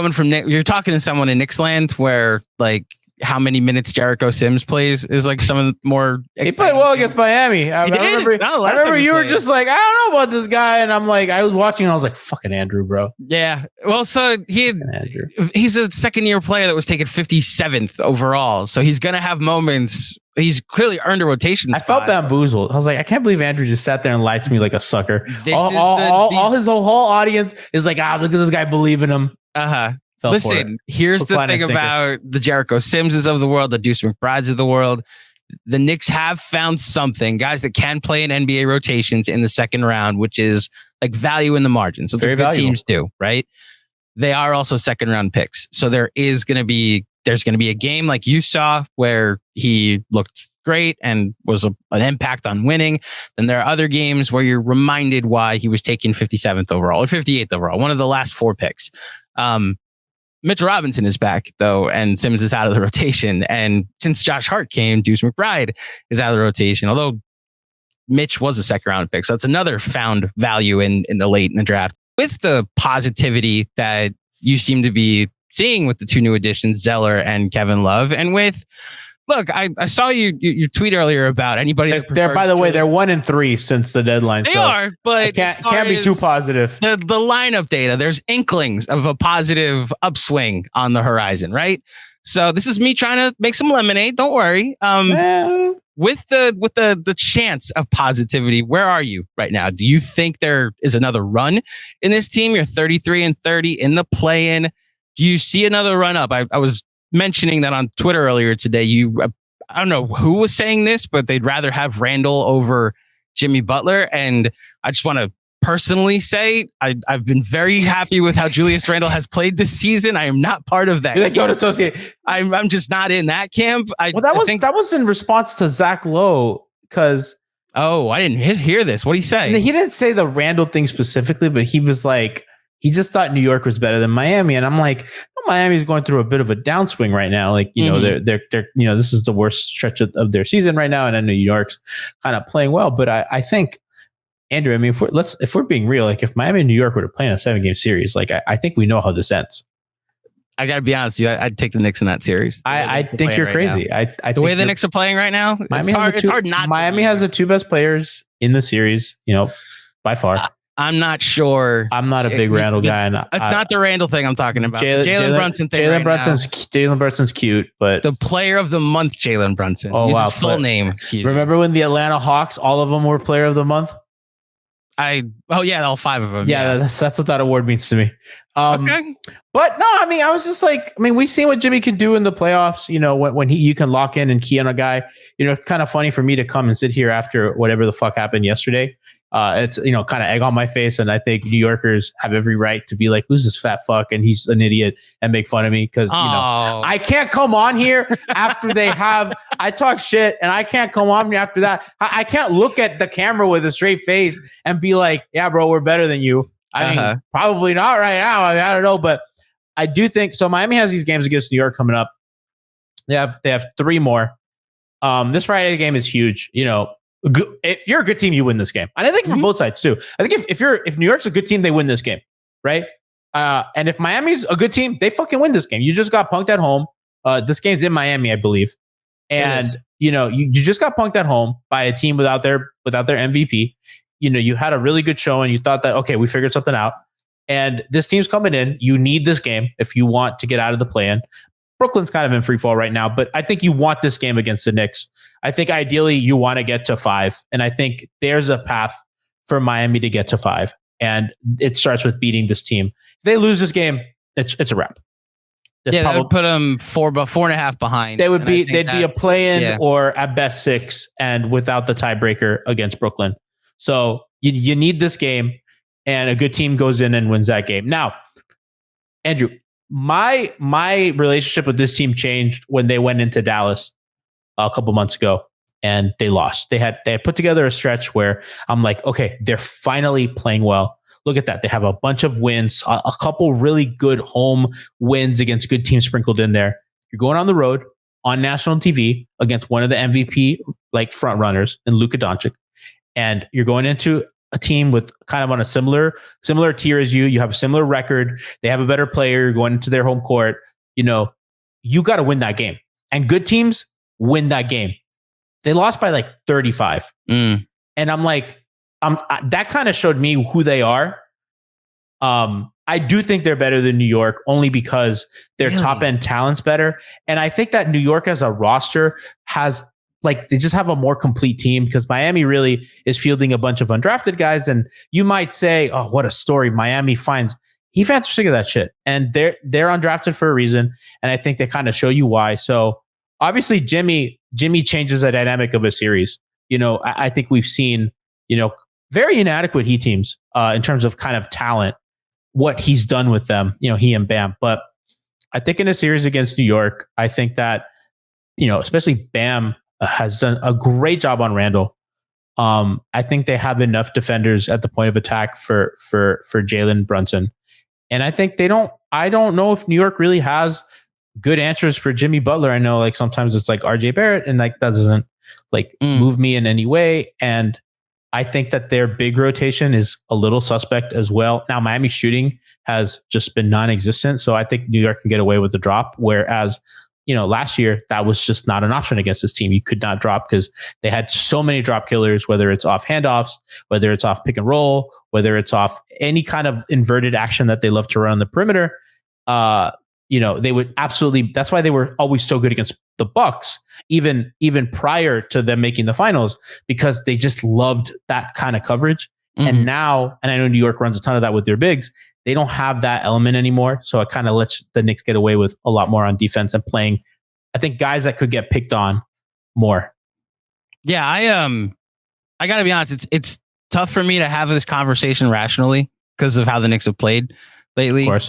you're talking to someone in Knicks land where like how many minutes Jericho Sims plays is like some of the more. He played well against Miami. I remember you were just like, I don't know about this guy, and I'm like, I was watching, and I was like, fucking Andrew, bro. Yeah. Well, so he's a second year player that was taken 57th overall, so he's gonna have moments. He's clearly earned a rotation spot. I felt bamboozled. I was like, I can't believe Andrew just sat there and lied to me like a sucker. All his whole audience is like, look at this guy, believe in him. Listen, here's the thing about the Jericho Simses of the world, the Deuce McBrides of the world. The Knicks have found something, guys that can play in NBA rotations in the second round, which is like value in the margins. So very good teams do, right? They are also second round picks. So there's going to be a game like you saw where he looked great and was an impact on winning. Then there are other games where you're reminded why he was taken 57th overall or 58th overall, one of the last four picks. Mitchell Robinson is back, though, and Sims is out of the rotation. And since Josh Hart came, Deuce McBride is out of the rotation, although Mitch was a second-round pick. So that's another found value in the late in the draft. With the positivity that you seem to be seeing with the two new additions, Zeller and Kevin Love, and with... Look, I saw your tweet earlier about anybody. They're by the way, they're 1-3 since the deadline. They are, but can't be too positive. The lineup data, there's inklings of a positive upswing on the horizon, right? So this is me trying to make some lemonade. Don't worry. With the chance of positivity, where are you right now? Do you think there is another run in this team? You're 33-30 in the play-in. Do you see another run up? I was mentioning that on Twitter earlier today. I don't know who was saying this, but they'd rather have Randall over Jimmy Butler. And I just want to personally say I've been very happy with how Julius Randle has played this season. I am not part of that. Don't associate. I'm just not in that camp. That was in response to Zach Lowe because. Oh, I didn't hear this. What did he say? He didn't say the Randall thing specifically, but he was like, he just thought New York was better than Miami. And I'm like, Miami's going through a bit of a downswing right now. Like, they're this is the worst stretch of their season right now. And I know New York's kind of playing well, but I think, Andrew, I mean, if we're being real, like if Miami and New York were to play in a 7-game series, like I think we know how this ends. I got to be honest with you. I'd take the Knicks in that series. I think you're crazy. The way the Knicks are playing right now, it's hard not. Miami has the two best players in the series, by far. I'm not sure. I'm not a big Randall guy. And it's not the Randall thing I'm talking about. Jalen Brunson thing. Jalen Brunson's cute, but the player of the month, Jalen Brunson. Oh, wow. His full name. Remember when the Atlanta Hawks, all of them were player of the month? All 5 of them. Yeah. That's what that award means to me. Okay. But no, I mean, I was just like, we've seen what Jimmy can do in the playoffs, when you can lock in and key on a guy. It's kind of funny for me to come and sit here after whatever the fuck happened yesterday. It's, kind of egg on my face. And I think New Yorkers have every right to be like, who's this fat fuck? And he's an idiot and make fun of me. Cause I can't come on here after I talk shit and I can't come on here after that. I can't look at the camera with a straight face and be like, yeah, bro, we're better than you. I mean, probably not right now. I don't know, but I do think so. Miami has these games against New York coming up. They have 3 more. This Friday game is huge. If you're a good team, you win this game. And I think from both sides too. I think if New York's a good team, they win this game, right? And if Miami's a good team, they fucking win this game. You just got punked at home. This game's in Miami, I believe. And you just got punked at home by a team without their MVP. You had a really good show and you thought that, okay, we figured something out. And this team's coming in. You need this game if you want to get out of the play-in. Brooklyn's kind of in free fall right now, but I think you want this game against the Knicks. I think ideally you want to get to 5. And I think there's a path for Miami to get to 5. And it starts with beating this team. If they lose this game, it's a wrap. That would put them 4.5 behind. They'd be a play-in or at best 6 and without the tiebreaker against Brooklyn. So you need this game and a good team goes in and wins that game. Now, Andrew, my relationship with this team changed when they went into Dallas a couple months ago and they lost. They had put together a stretch where I'm like, okay, they're finally playing well. look at that. They have a bunch of wins, a couple really good home wins against good teams sprinkled in there. You're going on the road on national TV against one of the MVP like front runners in Luka Doncic, and you're going into a team with kind of on a similar tier as you. You have a similar record. They have a better player. You're going into their home court. You know, you got to win that game. And good teams win that game. They lost by like 35. And I'm like, that kind of showed me who they are. I do think they're better than New York only because their top end talent's better. And I think that New York as a roster has like, they just have a more complete team because Miami really is fielding a bunch of undrafted guys. And you might say, oh, what a story. Miami finds Heat fans are sick of that shit. And they're undrafted for a reason. And I think they kind of show you why. So obviously Jimmy changes the dynamic of a series. You know, I think we've seen, you know, very inadequate Heat teams in terms of kind of talent, what he's done with them, you know, he and Bam. But I think in a series against New York, I think that, you know, especially Bam has done a great job on Randall. I think they have enough defenders at the point of attack for Jalen Brunson. And I think I don't know if New York really has good answers for Jimmy Butler. I know like sometimes it's like RJ Barrett and like that doesn't like move me in any way. And I think that their big rotation is a little suspect as well. Now Miami's shooting has just been non-existent. So I think New York can get away with the drop. Whereas, you know, last year that was just not an option against this team. You could not drop because they had so many drop killers, whether it's off handoffs, whether it's off pick and roll, whether it's off any kind of inverted action that they love to run on the perimeter. You know, they would absolutely, that's why they were always so good against the Bucks, even prior to them making the finals, because they just loved that kind of coverage. And now, and I know New York runs a ton of that with their bigs, they don't have that element anymore. So it kind of lets the Knicks get away with a lot more on defense and playing, I think, guys that could get picked on more. Yeah, I gotta be honest, it's tough for me to have this conversation rationally because of how the Knicks have played lately. Of course.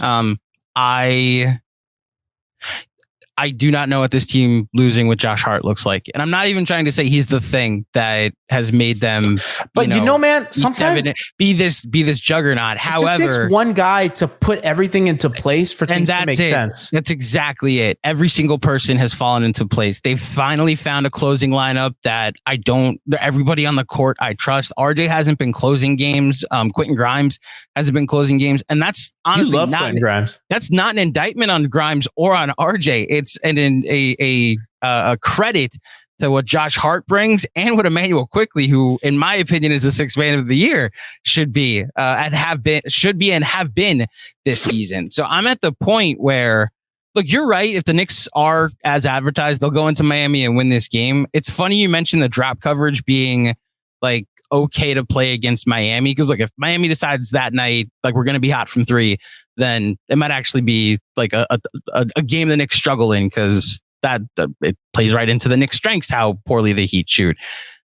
I do not know what this team losing with Josh Hart looks like. And I'm not even trying to say he's the thing that has made them, but you know, man, sometimes be this juggernaut. However, it just takes one guy to put everything into place for things to make sense. That's exactly it. Every single person has fallen into place. They've finally found a closing lineup that everybody on the court I trust. RJ hasn't been closing games. Quentin Grimes hasn't been closing games. And that's honestly not Grimes. That's not an indictment on Grimes or on RJ. It's a credit to what Josh Hart brings and what Emmanuel Quickley, who in my opinion is the sixth man of the year, should be and have been this season. So I'm at the point where, look, you're right. If the Knicks are as advertised, they'll go into Miami and win this game. It's funny you mentioned the drop coverage being like okay to play against Miami, because look, if Miami decides that night like we're going to be hot from three, then it might actually be like a game the Knicks struggle in, because that it plays right into the Knicks' strengths how poorly the Heat shoot.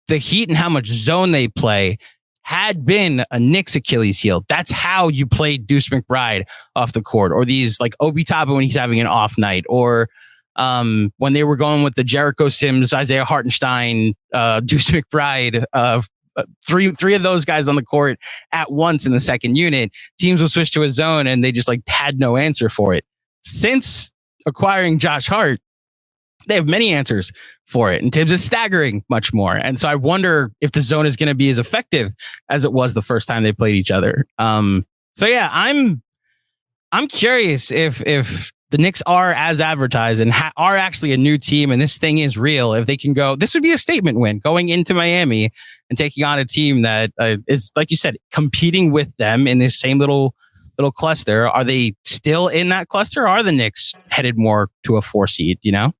The Heat and how much zone they play had been a Knicks Achilles heel. That's how you played Deuce McBride off the court, or these like Obi Toppin when he's having an off night, or when they were going with the Jericho Sims, Isaiah Hartenstein, Deuce McBride, three of those guys on the court at once in the second unit, teams will switch to a zone and they just like had no answer for it. Since acquiring Josh Hart, they have many answers for it, and Tibbs is staggering much more. And so I wonder if the zone is going to be as effective as it was the first time they played each other. So yeah, I'm curious if the Knicks are as advertised and are actually a new team, and this thing is real. If they can go, this would be a statement win going into Miami and taking on a team that is, like you said, competing with them in this same little cluster. Are they still in that cluster? Or are the Knicks headed more to a 4 seed? You know?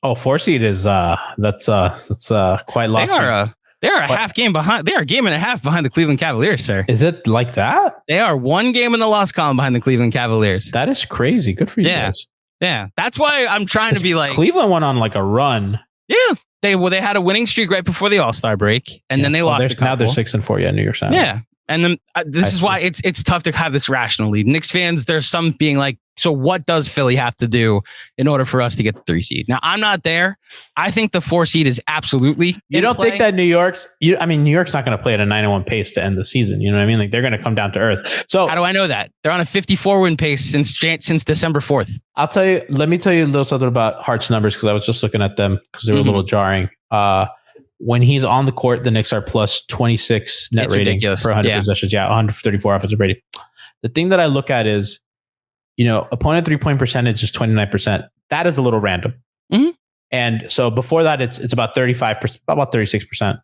Oh, 4 seed is that's quite lofty. They are a half game behind. They are a game and a half behind the Cleveland Cavaliers, sir. Is it like that? They are 1 game in the loss column behind the Cleveland Cavaliers. That is crazy. Good for you guys. Yeah. That's why I'm trying to be like, Cleveland went on like a run. Yeah. They had a winning streak right before the All-Star break, and then they lost. Now they're 6-4. Yeah, New York City. Yeah. And then this is why it's tough to have this rationally. Knicks fans, there's some being like, So what does Philly have to do in order for us to get the 3 seed? Now, I'm not there. I think the 4 seed is absolutely. You don't think that New York's not going to play at a 9-1 pace to end the season. You know what I mean? Like, they're going to come down to earth. So how do I know that? They're on a 54 win pace since December 4th. Let me tell you a little something about Hart's numbers, because I was just looking at them because they were a little jarring. When he's on the court, the Knicks are plus 26 net rating ridiculous. for 100 possessions. Yeah, 134 offensive rating. The thing that I look at is, opponent 3-point percentage is 29%. That is a little random. Mm-hmm. And so before that, it's about 35%, about 36%.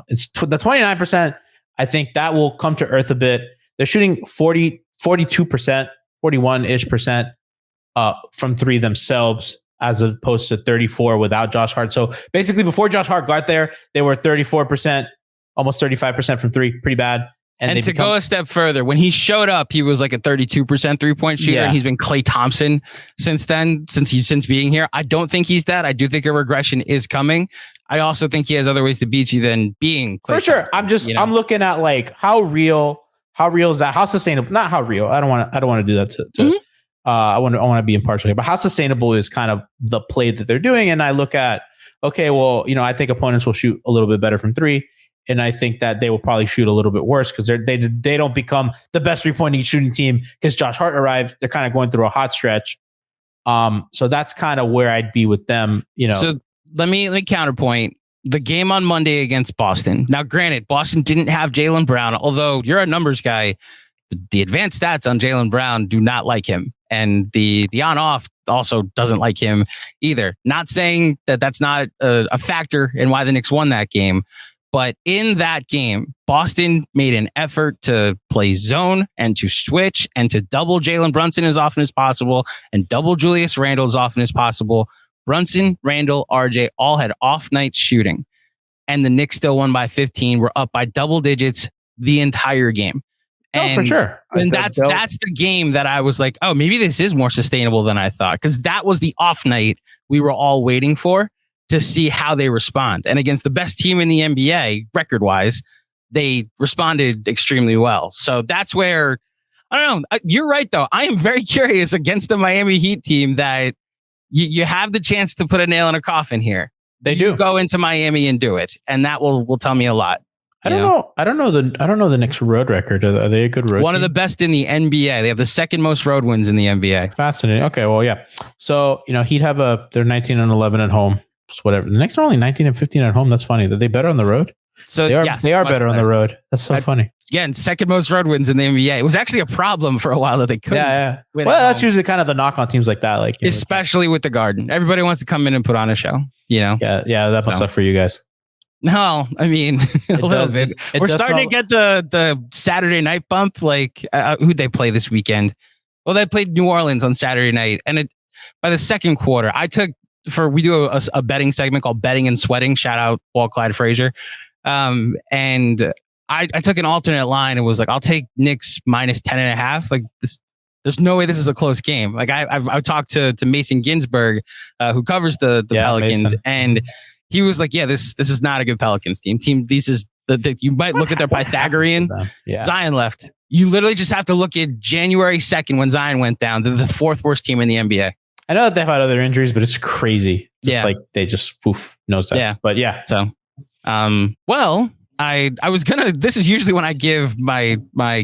It's the 29%. I think that will come to earth a bit. They're shooting 42%, 41-ish percent from 3 themselves, as opposed to 34 without Josh Hart. So basically, before Josh Hart got there, they were 34%, almost 35% from 3. Pretty bad. And to go a step further, when he showed up, he was like a 32% 3-point shooter, and he's been Klay Thompson since then, since being here. I don't think he's that. I do think a regression is coming. I also think he has other ways to beat you than being Klay for sure. Thompson, I'm looking at like how real is that? How sustainable? Not how real. I don't want to do that to I want to be impartial here, but how sustainable is kind of the play that they're doing? And I look at, okay, well, I think opponents will shoot a little bit better from 3. And I think that they will probably shoot a little bit worse because they don't become the best 3-point shooting team because Josh Hart arrived. They're kind of going through a hot stretch. So that's kind of where I'd be with them. So let me counterpoint the game on Monday against Boston. Now, granted, Boston didn't have Jaylen Brown, although you're a numbers guy. The advanced stats on Jaylen Brown do not like him, and the on-off also doesn't like him either. Not saying that that's not a factor in why the Knicks won that game. But in that game, Boston made an effort to play zone and to switch and to double Jalen Brunson as often as possible and double Julius Randle as often as possible. Brunson, Randle, RJ all had off night shooting, and the Knicks still won by 15. We're up by double digits the entire game. And, for sure. And that's the game that I was like, oh, maybe this is more sustainable than I thought, because that was the off night we were all waiting for, to see how they respond. And against the best team in the NBA, record-wise, they responded extremely well. So that's where, I don't know. You're right, though. I am very curious against the Miami Heat team that you have the chance to put a nail in a coffin here. They do. Go into Miami and do it. And that will tell me a lot. I don't know. I don't know the Knicks road record. Are they a good road One team? of the best in the NBA. They have the second most road wins in the NBA. Fascinating. Okay, well, yeah. So, Heat they're 19-11 at home. Whatever. The Knicks are only 19-15 at home. That's funny. Are they better on the road? So they are better on the road. That's so funny. Again, second most road wins in the NBA. It was actually a problem for a while that they couldn't. Yeah. Well, that's usually kind of the knock on teams like that. Like, especially with the Garden. Everybody wants to come in and put on a show, Yeah. That must suck for you guys. No, I mean, a little bit. We're starting to get the Saturday night bump. Like, who'd they play this weekend? Well, they played New Orleans on Saturday night. And by the second quarter, we do a betting segment called Betting and Sweating. Shout out Walt Clyde Frazier. And I took an alternate line and was like, I'll take Knicks minus 10.5. Like, this, there's no way this is a close game. Like, I've talked to Mason Ginsberg, who covers the Pelicans, Mason. And he was like, yeah, this is not a good Pelicans team. This is you might look at their Pythagorean. Zion left. You literally just have to look at January 2nd when Zion went down. They're the 4th worst team in the NBA. I know that they've had other injuries, but it's crazy. Like they just nose dive. Yeah. But yeah. So, well, I was this is usually when I give my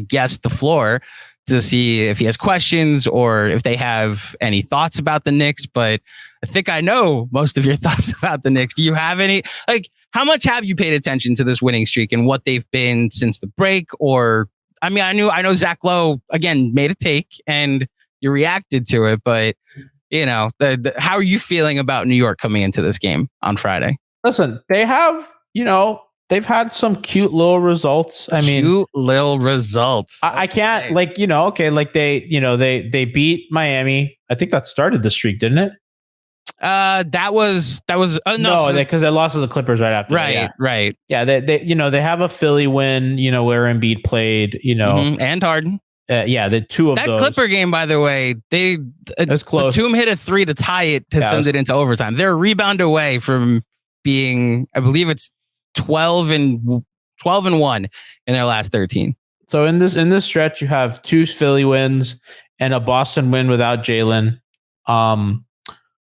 guest the floor to see if he has questions or if they have any thoughts about the Knicks. But I think I know most of your thoughts about the Knicks. Do you have any, like, how much have you paid attention to this winning streak and what they've been since the break? Or, I mean, I know Zach Lowe, again, made a take and you reacted to it, but how are you feeling about New York coming into this game on Friday? Listen, they have, they've had some cute little results. I can't, they beat Miami. I think that started the streak, didn't it? That was because they lost to the Clippers right after. Right. Yeah, they have a Philly win, where Embiid played, and Harden. The two of that those. Clipper game, by the way, was close. Batum hit a 3 to tie it to send it into overtime. They're a rebound away from being, I believe it's 12-1 in their last 13. So in this stretch, you have 2 Philly wins and a Boston win without Jalen.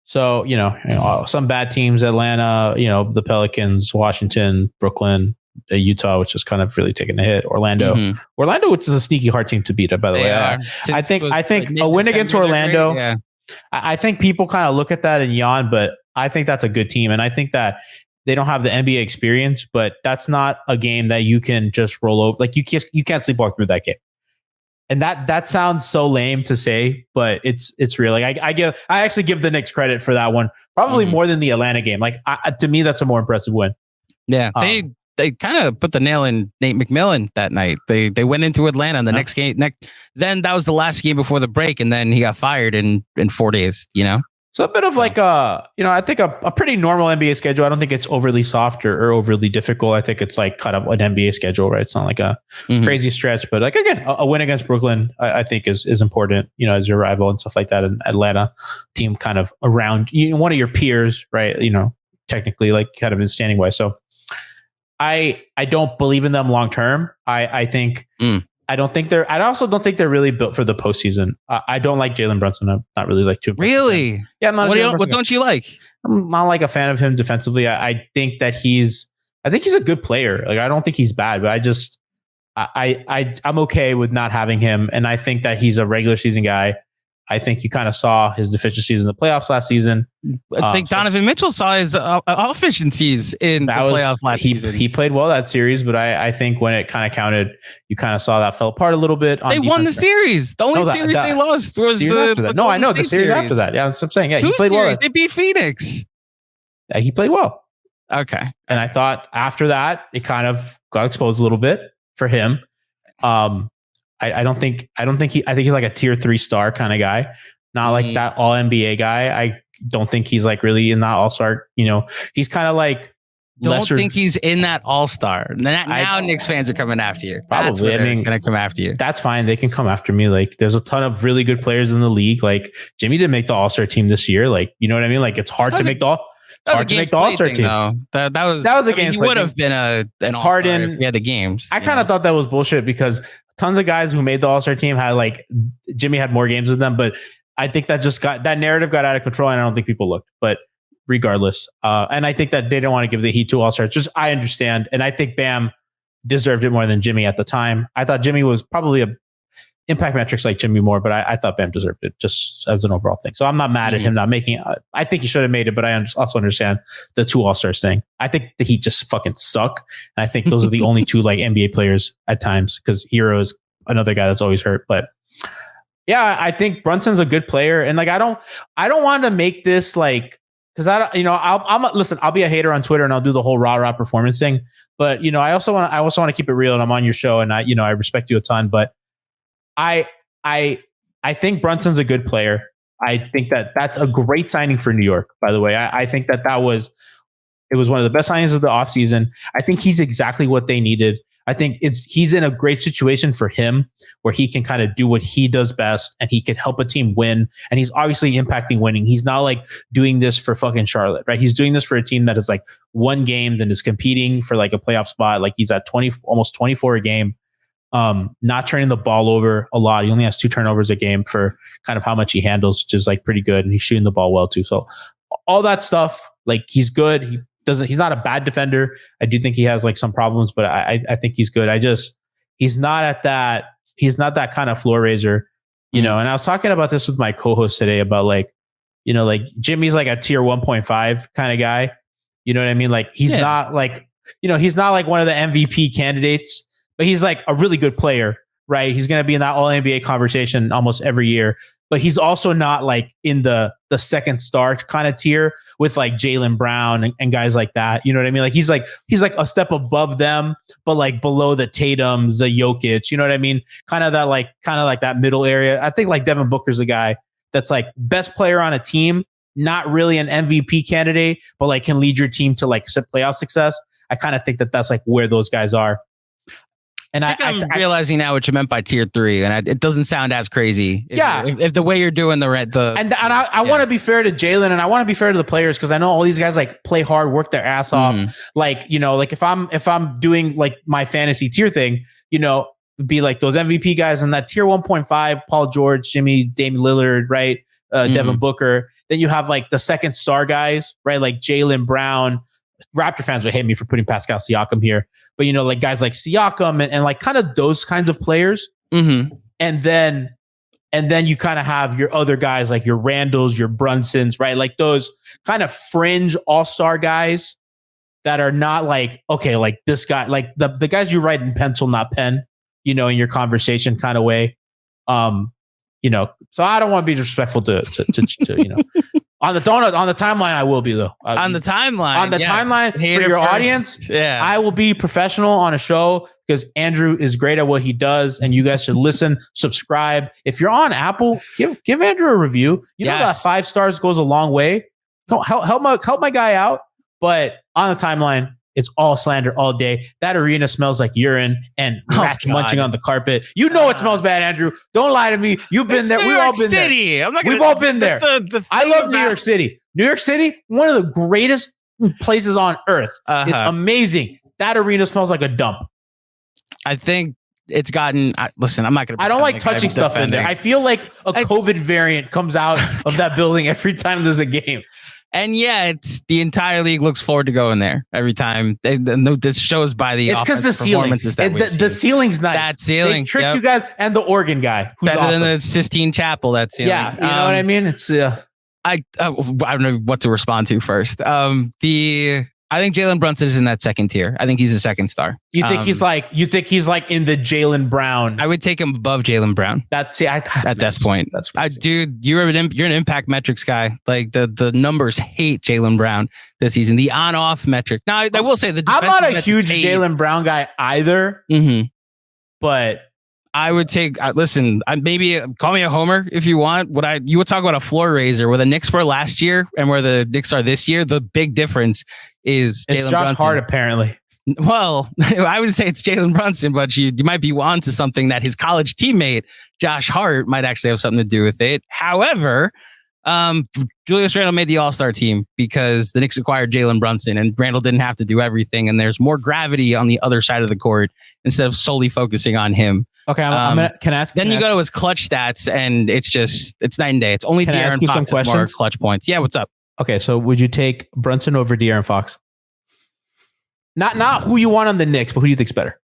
So, some bad teams, Atlanta, the Pelicans, Washington, Brooklyn, Utah, which is kind of really taking a hit. Orlando, which is a sneaky hard team to beat, by the way. I think a win against Orlando, I think people kind of look at that and yawn, but I think that's a good team. And I think that they don't have the NBA experience, but that's not a game that you can just roll over. Like you can't sleepwalk through that game. And that sounds so lame to say, but it's real. Like I actually give the Knicks credit for that one, probably more than the Atlanta game. Like to me, that's a more impressive win. Yeah, they kind of put the nail in Nate McMillan that night. They went into Atlanta in the next game. Then that was the last game before the break, and then he got fired in 4 days. So a bit of like I think a pretty normal NBA schedule. I don't think it's overly soft or overly difficult. I think it's like kind of an NBA schedule, right? It's not like a crazy stretch, but like again, a win against Brooklyn, I think is important. As your rival and stuff like that. And Atlanta team kind of around one of your peers, right? Technically like kind of in standing wise. So I don't believe in them long term. I think. I also don't think they're really built for the postseason. I don't like Jalen Brunson. I'm not really like too. Really? Yeah. I'm not what don't you like? I'm not like a fan of him defensively. I think that he's a good player. Like I don't think he's bad, but I'm okay with not having him. And I think that he's a regular season guy. I think you kind of saw his deficiencies in the playoffs last season. I think Donovan Mitchell saw his efficiencies in the playoffs last season. He played well that series, but I think when it kind of counted, you kind of saw that fell apart a little bit. They won the series. The only series they lost was the No, I know the series after that. Yeah, that's what I'm saying. Yeah, he played well. They beat Phoenix. Yeah, he played well. Okay. And I thought after that, it kind of got exposed a little bit for him. I think he's like a tier 3 star kind of guy, not like that all NBA guy. I don't think he's like really in that all-star, he's kind of like, think he's in that all-star. Now Knicks fans are coming after you. Probably. Going to come after you. That's fine. They can come after me. Like there's a ton of really good players in the league. Like Jimmy didn't make the all-star team this year. Like, you know what I mean? Like it's hard to make the all-star team. That was a game. He would have been an all-star if he had the games. I kind of thought that was bullshit because tons of guys who made the all-star team had like Jimmy had more games with them, but I think that narrative got out of control and I don't think people looked, but regardless. And I think that they don't want to give the Heat to all-stars. Just, I understand. And I think Bam deserved it more than Jimmy at the time. I thought Jimmy was probably impact metrics like Jimmy more, but I thought Bam deserved it just as an overall thing. So I'm not mad at him not making it. I think he should have made it, but I also understand the 2 all-stars thing. I think the Heat just fucking suck. And I think those are the only 2 like NBA players at times because Hero is another guy that's always hurt. But yeah, I think Brunson's a good player. And like, I don't want to make this like, because I'll be a hater on Twitter and I'll do the whole rah performance thing. But I also want to keep it real, and I'm on your show and I respect you a ton, but I think Brunson's a good player. I think that's a great signing for New York, by the way. I think it was one of the best signings of the offseason. I think he's exactly what they needed. I think he's in a great situation for him where he can kind of do what he does best and he can help a team win. And he's obviously impacting winning. He's not like doing this for fucking Charlotte, right? He's doing this for a team that is like one game and is competing for like a playoff spot. Like he's at almost 24 a game. Not turning the ball over a lot. He only has 2 turnovers a game for kind of how much he handles, which is like pretty good. And he's shooting the ball well too. So all that stuff, like he's good. He's not a bad defender. I do think he has like some problems, but I think he's good. He's not that kind of floor raiser, and I was talking about this with my co-host today about like Jimmy's like a tier 1.5 kind of guy. You know what I mean? Like he's not like, he's not like one of the MVP candidates, but he's like a really good player, right? He's going to be in that all NBA conversation almost every year, but he's also not like in the second star kind of tier with like Jaylen Brown and guys like that. You know what I mean? Like he's like a step above them, but like below the Tatums, the Jokic, you know what I mean? Kind of like that middle area. I think like Devin Booker's a guy that's like best player on a team, not really an MVP candidate, but like can lead your team to like playoff success. I kind of think that's like where those guys are. And I'm realizing now what you meant by tier 3, and it doesn't sound as crazy. If the way you're doing the I want to be fair to Jalen, and I want to be fair to the players because I know all these guys like play hard, work their ass off. Like like if I'm doing like my fantasy tier thing, be like those MVP guys and that tier 1.5, Paul George, Jimmy, Damian Lillard, right? Devin Booker. Then you have like the second star guys, right? Like Jaylen Brown. Raptor fans would hate me for putting Pascal Siakam here, but like guys like Siakam and like kind of those kinds of players. And then you kind of have your other guys like your Randalls, your Brunsons, right? Like those kind of fringe all-star guys that are not like, okay, like this guy, like the guys you write in pencil, not pen, in your conversation kind of way. So I don't want to be disrespectful to on the timeline, I will be though. On the timeline for your audience, yeah, I will be professional on a show because Andrew is great at what he does, and you guys should listen, subscribe. If you're on Apple, give Andrew a review. You know that 5 stars goes a long way. Help my guy out. But on the timeline, it's all slander all day. That arena smells like urine and rats munching on the carpet. It smells bad, Andrew. Don't lie to me. You've been there. We've all been there. We've all been there. I love New York City. New York City, one of the greatest places on earth. It's amazing. That arena smells like a dump. I think it's gotten. Listen, I'm not going to. I don't like touching stuff in there. I feel like a COVID variant comes out of that building every time there's a game. And it's the entire league looks forward to going there every time. This shows by the because the ceiling. The ceiling's nice. That ceiling they tricked you guys, and the organ guy who's better awesome. than the Sistine Chapel. That ceiling. Yeah, you know what I mean. It's I don't know what to respond to first. I think Jalen Brunson is in that second tier. I think he's a second star. You think he's like in the Jaylen Brown? I would take him above Jaylen Brown. At this point. Dude, you're an impact metrics guy. Like the numbers hate Jaylen Brown this season. The on-off metric. Now I will say I'm not a huge Jaylen Brown guy either. But I would take. Listen, maybe call me a homer if you want. You would talk about a floor raiser where the Knicks were last year and where the Knicks are this year. The big difference is Jalen Josh Brunson. Hart, apparently. Well, I would say it's Jalen Brunson, but you might be on to something that his college teammate Josh Hart might actually have something to do with it. However, Julius Randle made the All-Star team because the Knicks acquired Jalen Brunson, and Randle didn't have to do everything. And there's more gravity on the other side of the court instead of solely focusing on him. Okay, I'm gonna. Can I ask? Then you go to his clutch stats, and it's night and day. It's only De'Aaron Fox has more clutch points. Yeah, what's up? Okay, so would you take Brunson over De'Aaron Fox? Not who you want on the Knicks, but who do you think's better?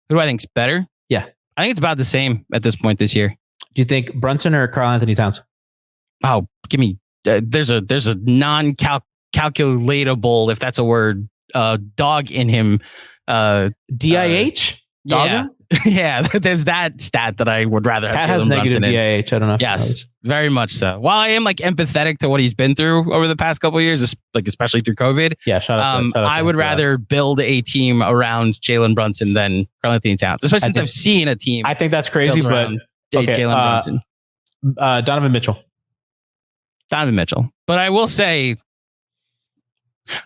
Who do I think's better? Yeah, I think it's about the same at this point this year. Do you think Brunson or Karl Anthony Towns? Oh, give me. There's a non-calculatable, if that's a word, dog in him. DIH? Yeah. Yeah, there's that stat that I would rather have. That has negative DIH. I don't know. Yes, very much so. While I am like empathetic to what he's been through over the past couple of years, like especially through COVID. Yeah, shut up. I would rather build a team around Jalen Brunson than Karl Anthony Towns, especially since I've seen a team. I think that's crazy, but Jalen Brunson, Donovan Mitchell. But I will say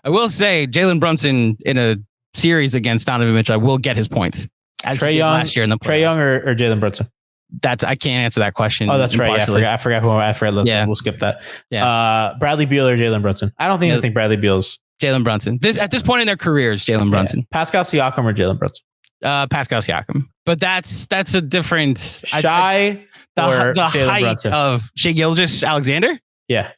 Jalen Brunson in a series against Donovan Mitchell, I will get his points. As Trae Young last year in the playoffs. Trae Young or Jalen Brunson? I can't answer that question. Oh, that's right. Yeah, I forgot. We'll skip that. Yeah. Bradley Beal or Jalen Brunson? I don't think Bradley Beal's Jalen Brunson. At this point in their careers, Jalen Brunson. Yeah. Pascal Siakam or Jalen Brunson? Pascal Siakam. But that's a different the height Brunson. of Shai Gilgeous-Alexander. Yeah.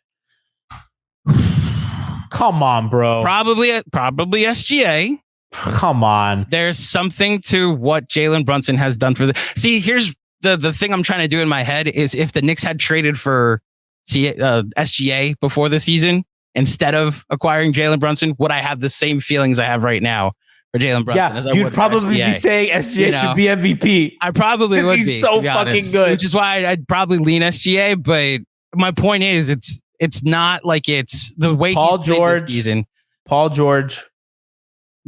Come on, bro. Probably SGA. Come on. There's something to what Jalen Brunson has done for See, here's the thing I'm trying to do in my head is if the Knicks had traded for SGA before the season instead of acquiring Jalen Brunson, would I have the same feelings I have right now for Jalen Brunson? Yeah, you'd probably be saying SGA should be MVP. I probably would be. He's so fucking good. Which is why I'd probably lean SGA. But my point is, it's not like it's the way Paul he's played this George season. Paul George.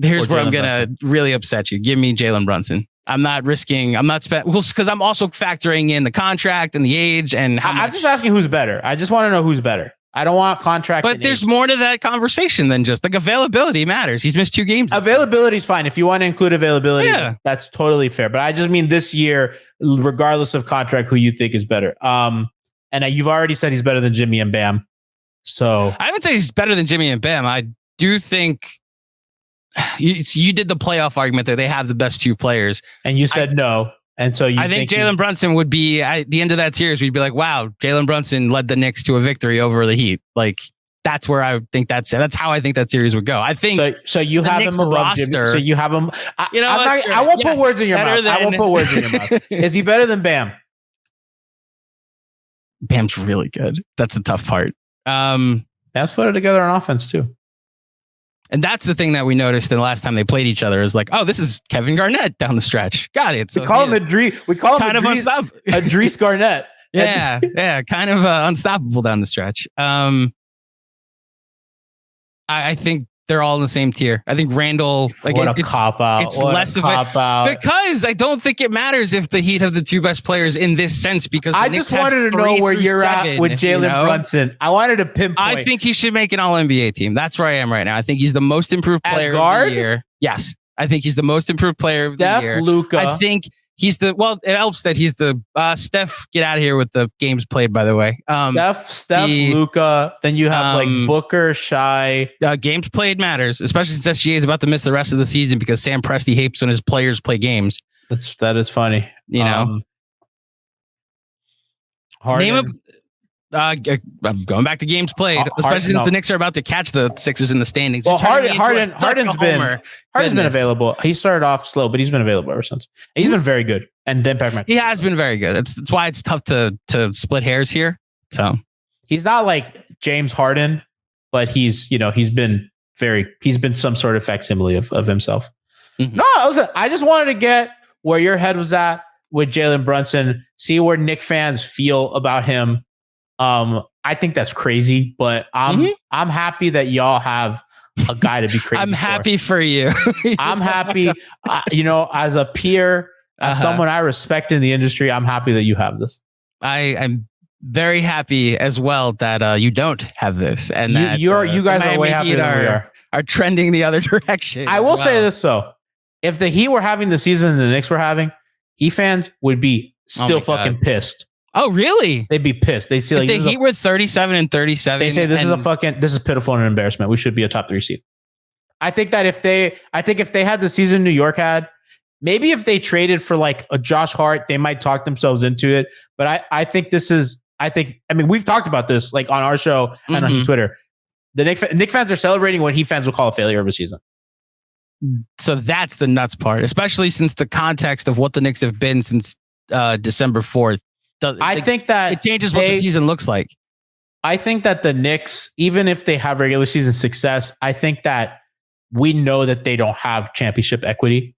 Here's where I'm going to really upset you. Give me Jalen Brunson. I'm not because I'm also factoring in the contract and the age and how I'm just asking who's better. I just want to know who's better. I don't want contract. But there's more to that conversation than just like availability matters. He's missed 2 games. Availability is fine. If you want to include availability, that's totally fair. But I just mean this year, regardless of contract, who you think is better. And you've already said he's better than Jimmy and Bam. So I would say he's better than Jimmy and Bam. I do think you did the playoff argument that they have the best 2 players. And you said no. And so I think Jalen Brunson would be at the end of that series. We'd be like, wow, Jalen Brunson led the Knicks to a victory over the Heat. Like that's where I think that's how I think that series would go. I think so. You have Knicks him above Jimmy. So you have him. I won't put words in your mouth. I won't put words in your mouth. Is he better than Bam? Bam's really good. That's the tough part. Bam's put it together on offense too. And that's the thing that we noticed the last time they played each other is like, oh, this is Kevin Garnett down the stretch. Got it. So we call him unstoppable. Adrice Garnett. Yeah, kind of unstoppable down the stretch. I think they're all in the same tier. I think Randall, like, what a cop out. It's less of a cop because I don't think it matters if the Heat have the two best players in this sense. Because I just wanted to know where you're at with Jalen Brunson. I wanted to pinpoint. I think he should make an All NBA team. That's where I am right now. I think he's the most improved player of the year. Yes, I think he's the most improved player of the year. Luka. I think he's it helps that he's the Steph. Get out of here with the games played, by the way. Steph, Luka. Then you have like Booker, Shai. Games played matters, especially since SGA is about to miss the rest of the season because Sam Presti hates when his players play games. That is funny. You know, Harden. I'm going back to games played, especially since the Knicks are about to catch the Sixers in the standings. Well, Harden's been available. He started off slow, but he's been available ever since. He's been very good and impact man. He has been very good. That's why it's tough to split hairs here. So he's not like James Harden, but he's been some sort of facsimile of himself. Mm-hmm. No, I just wanted to get where your head was at with Jalen Brunson, see where Knicks fans feel about him. I think that's crazy, but I'm happy that y'all have a guy to be crazy. I'm happy for you. I'm happy, as a peer, as someone I respect in the industry. I'm happy that you have this. I'm very happy as well that you don't have this, and that you guys are way happier than we are trending the other direction. I will say this though: if the Heat were having the season the Knicks were having, Heat fans would be still fucking pissed. Oh, really? They'd be pissed. They'd say, if the Heat were 37-37. They say this is pitiful and an embarrassment. We should be a top 3 seed. I think if they had the season New York had, maybe if they traded for like a Josh Hart, they might talk themselves into it. But I think we've talked about this like on our show and on Twitter. The Knicks fans are celebrating what Heat fans would call a failure of a season. So that's the nuts part, especially since the context of what the Knicks have been since December 4th. I think that it changes what the season looks like. I think that the Knicks, even if they have regular season success, I think that we know that they don't have championship equity.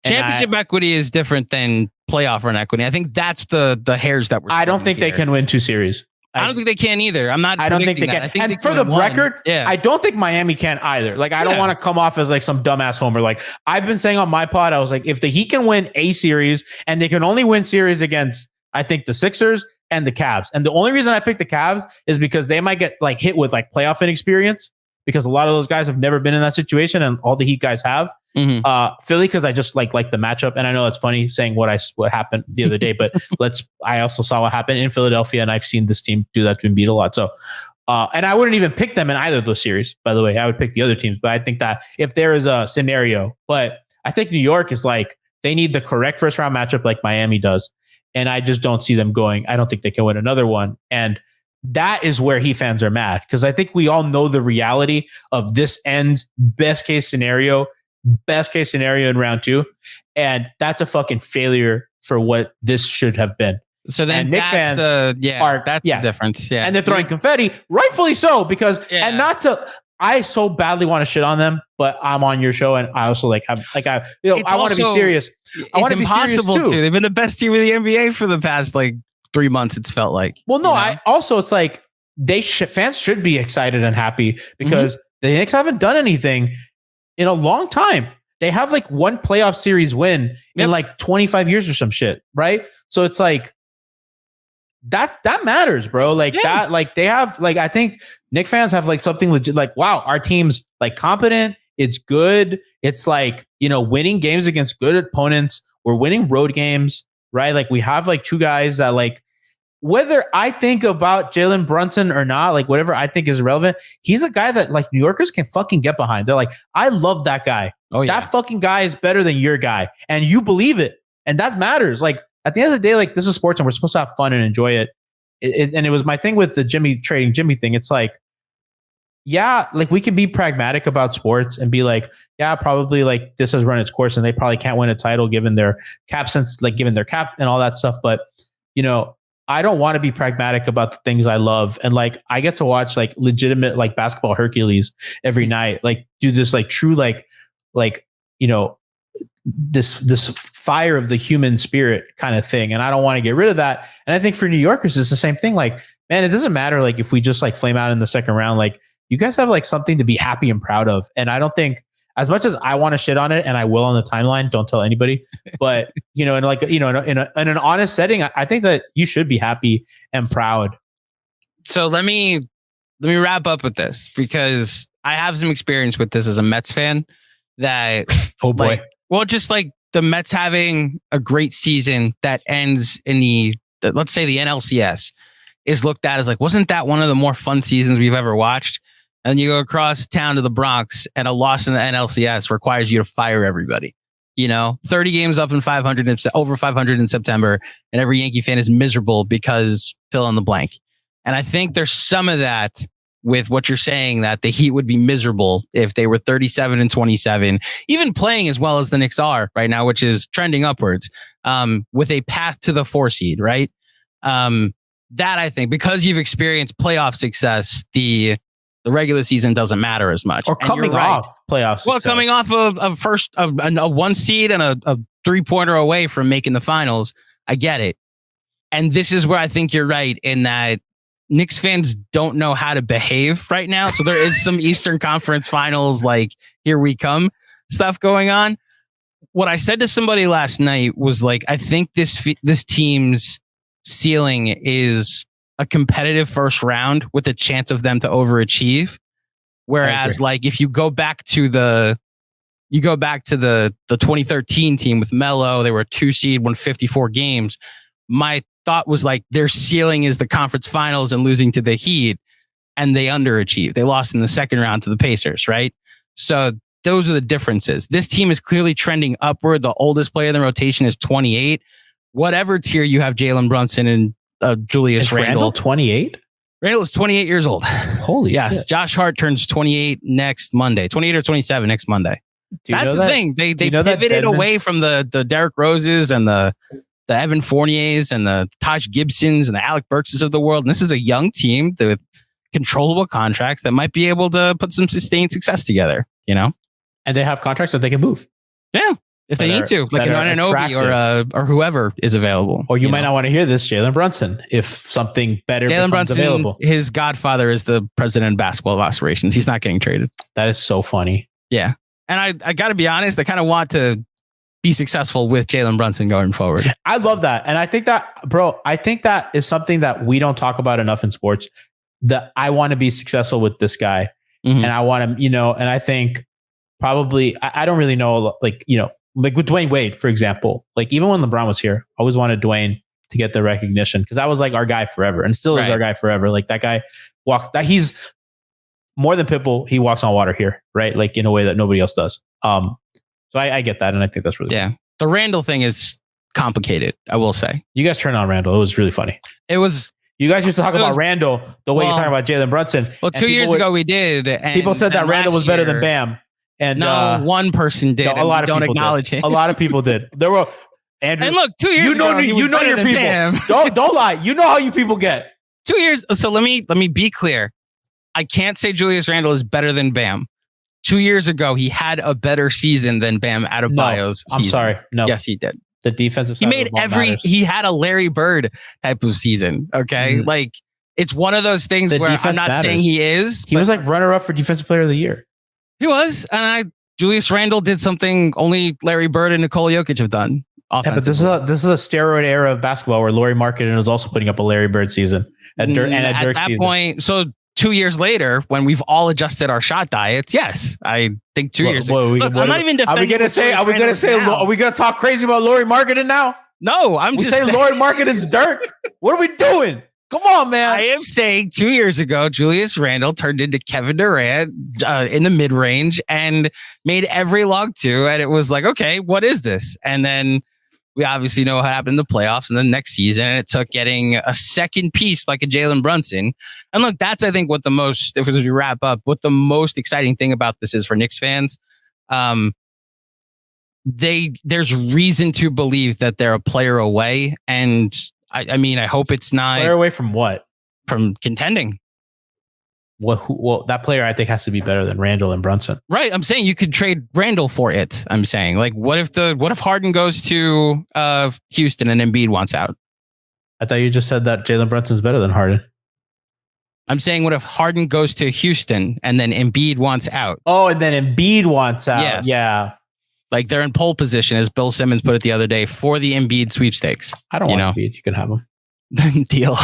Championship equity is different than playoff run equity. I think that's the hairs that we're. I don't think they can win 2 series. I don't think they can either. I don't think they can. And for the record, I don't think Miami can either. Like, I don't want to come off as like some dumbass homer. Like I've been saying on my pod, I was like, if the Heat can win a series and they can only win series against, I think, the Sixers and the Cavs. And the only reason I picked the Cavs is because they might get like hit with like playoff inexperience because a lot of those guys have never been in that situation and all the Heat guys have. Philly, because I just like the matchup. And I know it's funny saying what happened the other day, but I also saw what happened in Philadelphia and I've seen this team do that to beat a lot. So, and I wouldn't even pick them in either of those series, by the way. I would pick the other teams, but I think that if there is a scenario, but I think New York is like, they need the correct first round matchup like Miami does. And I just don't see them going. I don't think they can win another one. And that is where Heat fans are mad because I think we all know the reality of this ends best case scenario in round 2. And that's a fucking failure for what this should have been. So then Knicks fans that's the difference. Yeah. And they're throwing confetti, rightfully so, because and not to I so badly want to shit on them, but I'm on your show and I also I want to be serious. I want to be serious too. They've been the best team in the NBA for the past 3 months. It's felt like. Well, no, it's like fans should be excited and happy because the Knicks haven't done anything in a long time. They have one playoff series win in 25 years or some shit, right? So it's like that matters, bro. That, they have I think Knicks fans have something legit. Wow, our team's competent. It's good. It's winning games against good opponents. We're winning road games, right? We have 2 guys that whether I think about Jalen Brunson or not, whatever I think is relevant, he's a guy that New Yorkers can fucking get behind. They're I love that guy. Oh, yeah. That fucking guy is better than your guy. And you believe it. And that matters. Like at the end of the day, like this is sports and we're supposed to have fun and enjoy it. And it was my thing with the Jimmy trading Jimmy thing. It's like, yeah, like we can be pragmatic about sports and be like, yeah, probably like this has run its course and they probably can't win a title given their cap sense, like given their cap and all that stuff. But, you know, I don't want to be pragmatic about the things I love. And like, I get to watch like legitimate, like basketball Hercules every night, like do this like true, like, you know, this fire of the human spirit kind of thing. And I don't want to get rid of that. And I think for New Yorkers, it's the same thing. Like, man, it doesn't matter. Like if we just like flame out in the second round, like you guys have like something to be happy and proud of. And I don't think as much as I want to shit on it and I will on the timeline, don't tell anybody, but you know, in like, you know, in an honest setting, I think that you should be happy and proud. So let me wrap up with this because I have some experience with this as a Mets fan that, oh boy. Like, well, just like the Mets having a great season that ends in the let's say the NLCS is looked at as like, wasn't that one of the more fun seasons we've ever watched? And you go across town to the Bronx and a loss in the NLCS requires you to fire everybody. You know, 30 games up in 500, over 500 in September, and every Yankee fan is miserable because fill in the blank. And I think there's some of that with what you're saying, that the Heat would be miserable if they were 37-27, even playing as well as the Knicks are right now, which is trending upwards, with a path to the 4 seed, right? That I think because you've experienced playoff success, the regular season doesn't matter as much. Or coming off playoffs. Well, coming off a 1 seed and a 3-pointer away from making the finals, I get it. And this is where I think you're right in that Knicks fans don't know how to behave right now. So there is some Eastern Conference Finals, like here we come stuff going on. What I said to somebody last night was like, I think this team's ceiling is a competitive first round with a chance of them to overachieve. Whereas like if you go back to the 2013 team with Melo, they were a 2 seed, won 54 games. My thought was like their ceiling is the conference finals and losing to the Heat, and they underachieved. They lost in the second round to the Pacers, right? So those are the differences. This team is clearly trending upward. The oldest player in the rotation is 28. Whatever tier you have Jalen Brunson and Julius Randle. 28? Randle is 28 years old. Holy shit. Josh Hart turns 28 next Monday. 28 or 27 next Monday. That's the thing. They pivoted away from the Derrick Roses and the Evan Fourniers and the Taj Gibsons and the Alec Burkses of the world. And this is a young team with controllable contracts that might be able to put some sustained success together, you know? And they have contracts that they can move. Yeah. If they need to, like an Anunoby or whoever is available. Or you might not want to hear this, Jalen Brunson, if something better becomes available. His godfather is the president of basketball operations. He's not getting traded. That is so funny. Yeah. And I got to be honest, I kind of want to be successful with Jalen Brunson going forward. I love that. And I think that is something that we don't talk about enough in sports, that I want to be successful with this guy. Mm-hmm. And I want to, and I think probably, I don't really know, like with Dwayne Wade, for example, like even when LeBron was here, I always wanted Dwayne to get the recognition because that was like our guy forever and still is our guy forever. Like that guy he's more than Pitbull. He walks on water here, right? Like in a way that nobody else does. So I get that. And I think that's really cool. The Randall thing is complicated, I will say. You guys turned on Randall. It was really funny. You guys used to talk about Randall the way you talk about Jalen Brunson. Well, 2 years ago we did. And people said that Randall was better than Bam. And no, one person did. A lot of people acknowledge it. A lot of people did. There were Andrew. And look, 2 years ago, you know your people. Bam. Don't lie. You know how you people get. 2 years. So let me be clear. I can't say Julius Randle is better than Bam. 2 years ago, he had a better season than Bam Adebayo's season. I'm sorry. No. Yes, he did. The defensive side he had a Larry Bird type of season. Okay. Mm-hmm. Like it's one of those things where I'm not saying he is. He was like runner up for defensive player of the year. He was. And Julius Randle did something only Larry Bird and Nikola Jokic have done. Yeah, but this is a steroid era of basketball where Lauri Markkanen is also putting up a Larry Bird season at that point. So 2 years later, when we've all adjusted our shot diets, yes, I think 2 years ago. Look, I'm not even defending. Are we going to talk crazy about Lauri Markkanen now? No, I'm just saying Lauri Markkanen's dirt. What are we doing? Come on, man. I am saying 2 years ago, Julius Randle turned into Kevin Durant in the mid-range and made every log two. And it was like, okay, what is this? And then We obviously know what happened in the playoffs and then next season. And it took getting a second piece like a Jalen Brunson. And look, that's, I think, what the most, if as we wrap up, what the most exciting thing about this is for Knicks fans. There's reason to believe that they're a player away. And I mean, I hope it's not. Player away from what? From contending. Well, that player I think has to be better than Randall and Brunson. Right. I'm saying you could trade Randall for it. I'm saying, like, what if Harden goes to Houston and Embiid wants out? I thought you just said that Jalen Brunson's better than Harden. I'm saying, what if Harden goes to Houston and then Embiid wants out? Oh, and then Embiid wants out. Yes. Yeah. Like they're in pole position, as Bill Simmons put it the other day, for the Embiid sweepstakes. I don't want Embiid. You can have him. Deal.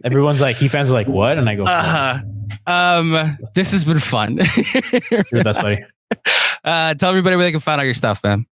Everyone's like, Heat fans are like, what? And I go, this has been fun. You're the best, buddy. Tell everybody where they can find out your stuff, man.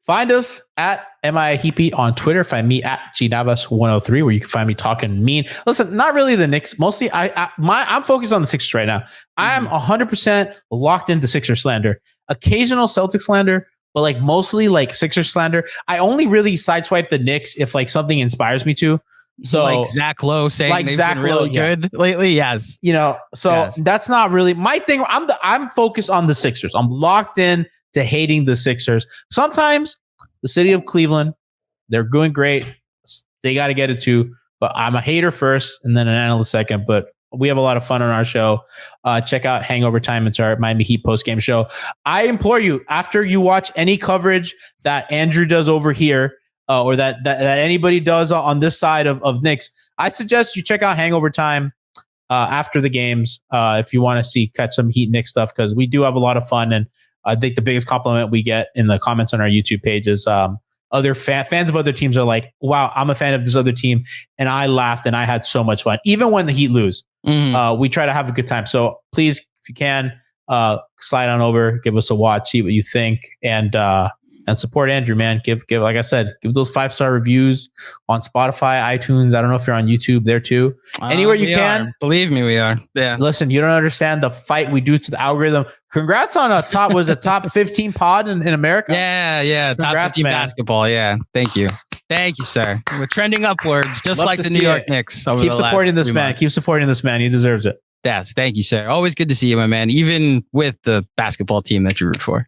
Find us at MIHeatBeat on Twitter. Find me at GNavas103, where you can find me talking mean. Listen, not really the Knicks. Mostly, I'm focused on the Sixers right now. I am 100% locked into Sixers slander. Occasional Celtics slander, but like mostly like Sixers slander. I only really sideswipe the Knicks if like something inspires me to. So like Zach Lowe saying like they've been really good lately. Yes. That's not really my thing. I'm focused on the Sixers. I'm locked in to hating the Sixers. Sometimes the city of Cleveland, they're doing great. They got to get it too. But I'm a hater first and then an analyst second. But we have a lot of fun on our show. Check out Hangover Time. It's our Miami Heat post-game show. I implore you, after you watch any coverage that Andrew does over here, or that anybody does on this side of Knicks, I suggest you check out Hangover Time after the games if you want to catch some Heat Knicks stuff, because we do have a lot of fun. And I think the biggest compliment we get in the comments on our YouTube page is other fans of other teams are like, wow, I'm a fan of this other team, and I laughed and I had so much fun. Even when the Heat lose, we try to have a good time. So please, if you can, slide on over, give us a watch, see what you think, and support Andrew, man. Give, like I said, give those 5-star reviews on Spotify, iTunes. I don't know if you're on YouTube there too. Anywhere you can. Believe me, we are. Yeah. Listen, you don't understand the fight we do to the algorithm. Congrats on a top 15 pod in America. Yeah. Congrats, top 15 basketball. Yeah. Thank you, sir. We're trending upwards, just like the New York Knicks. Keep supporting this man. Keep supporting this man. He deserves it. Yes. Thank you, sir. Always good to see you, my man, even with the basketball team that you root for.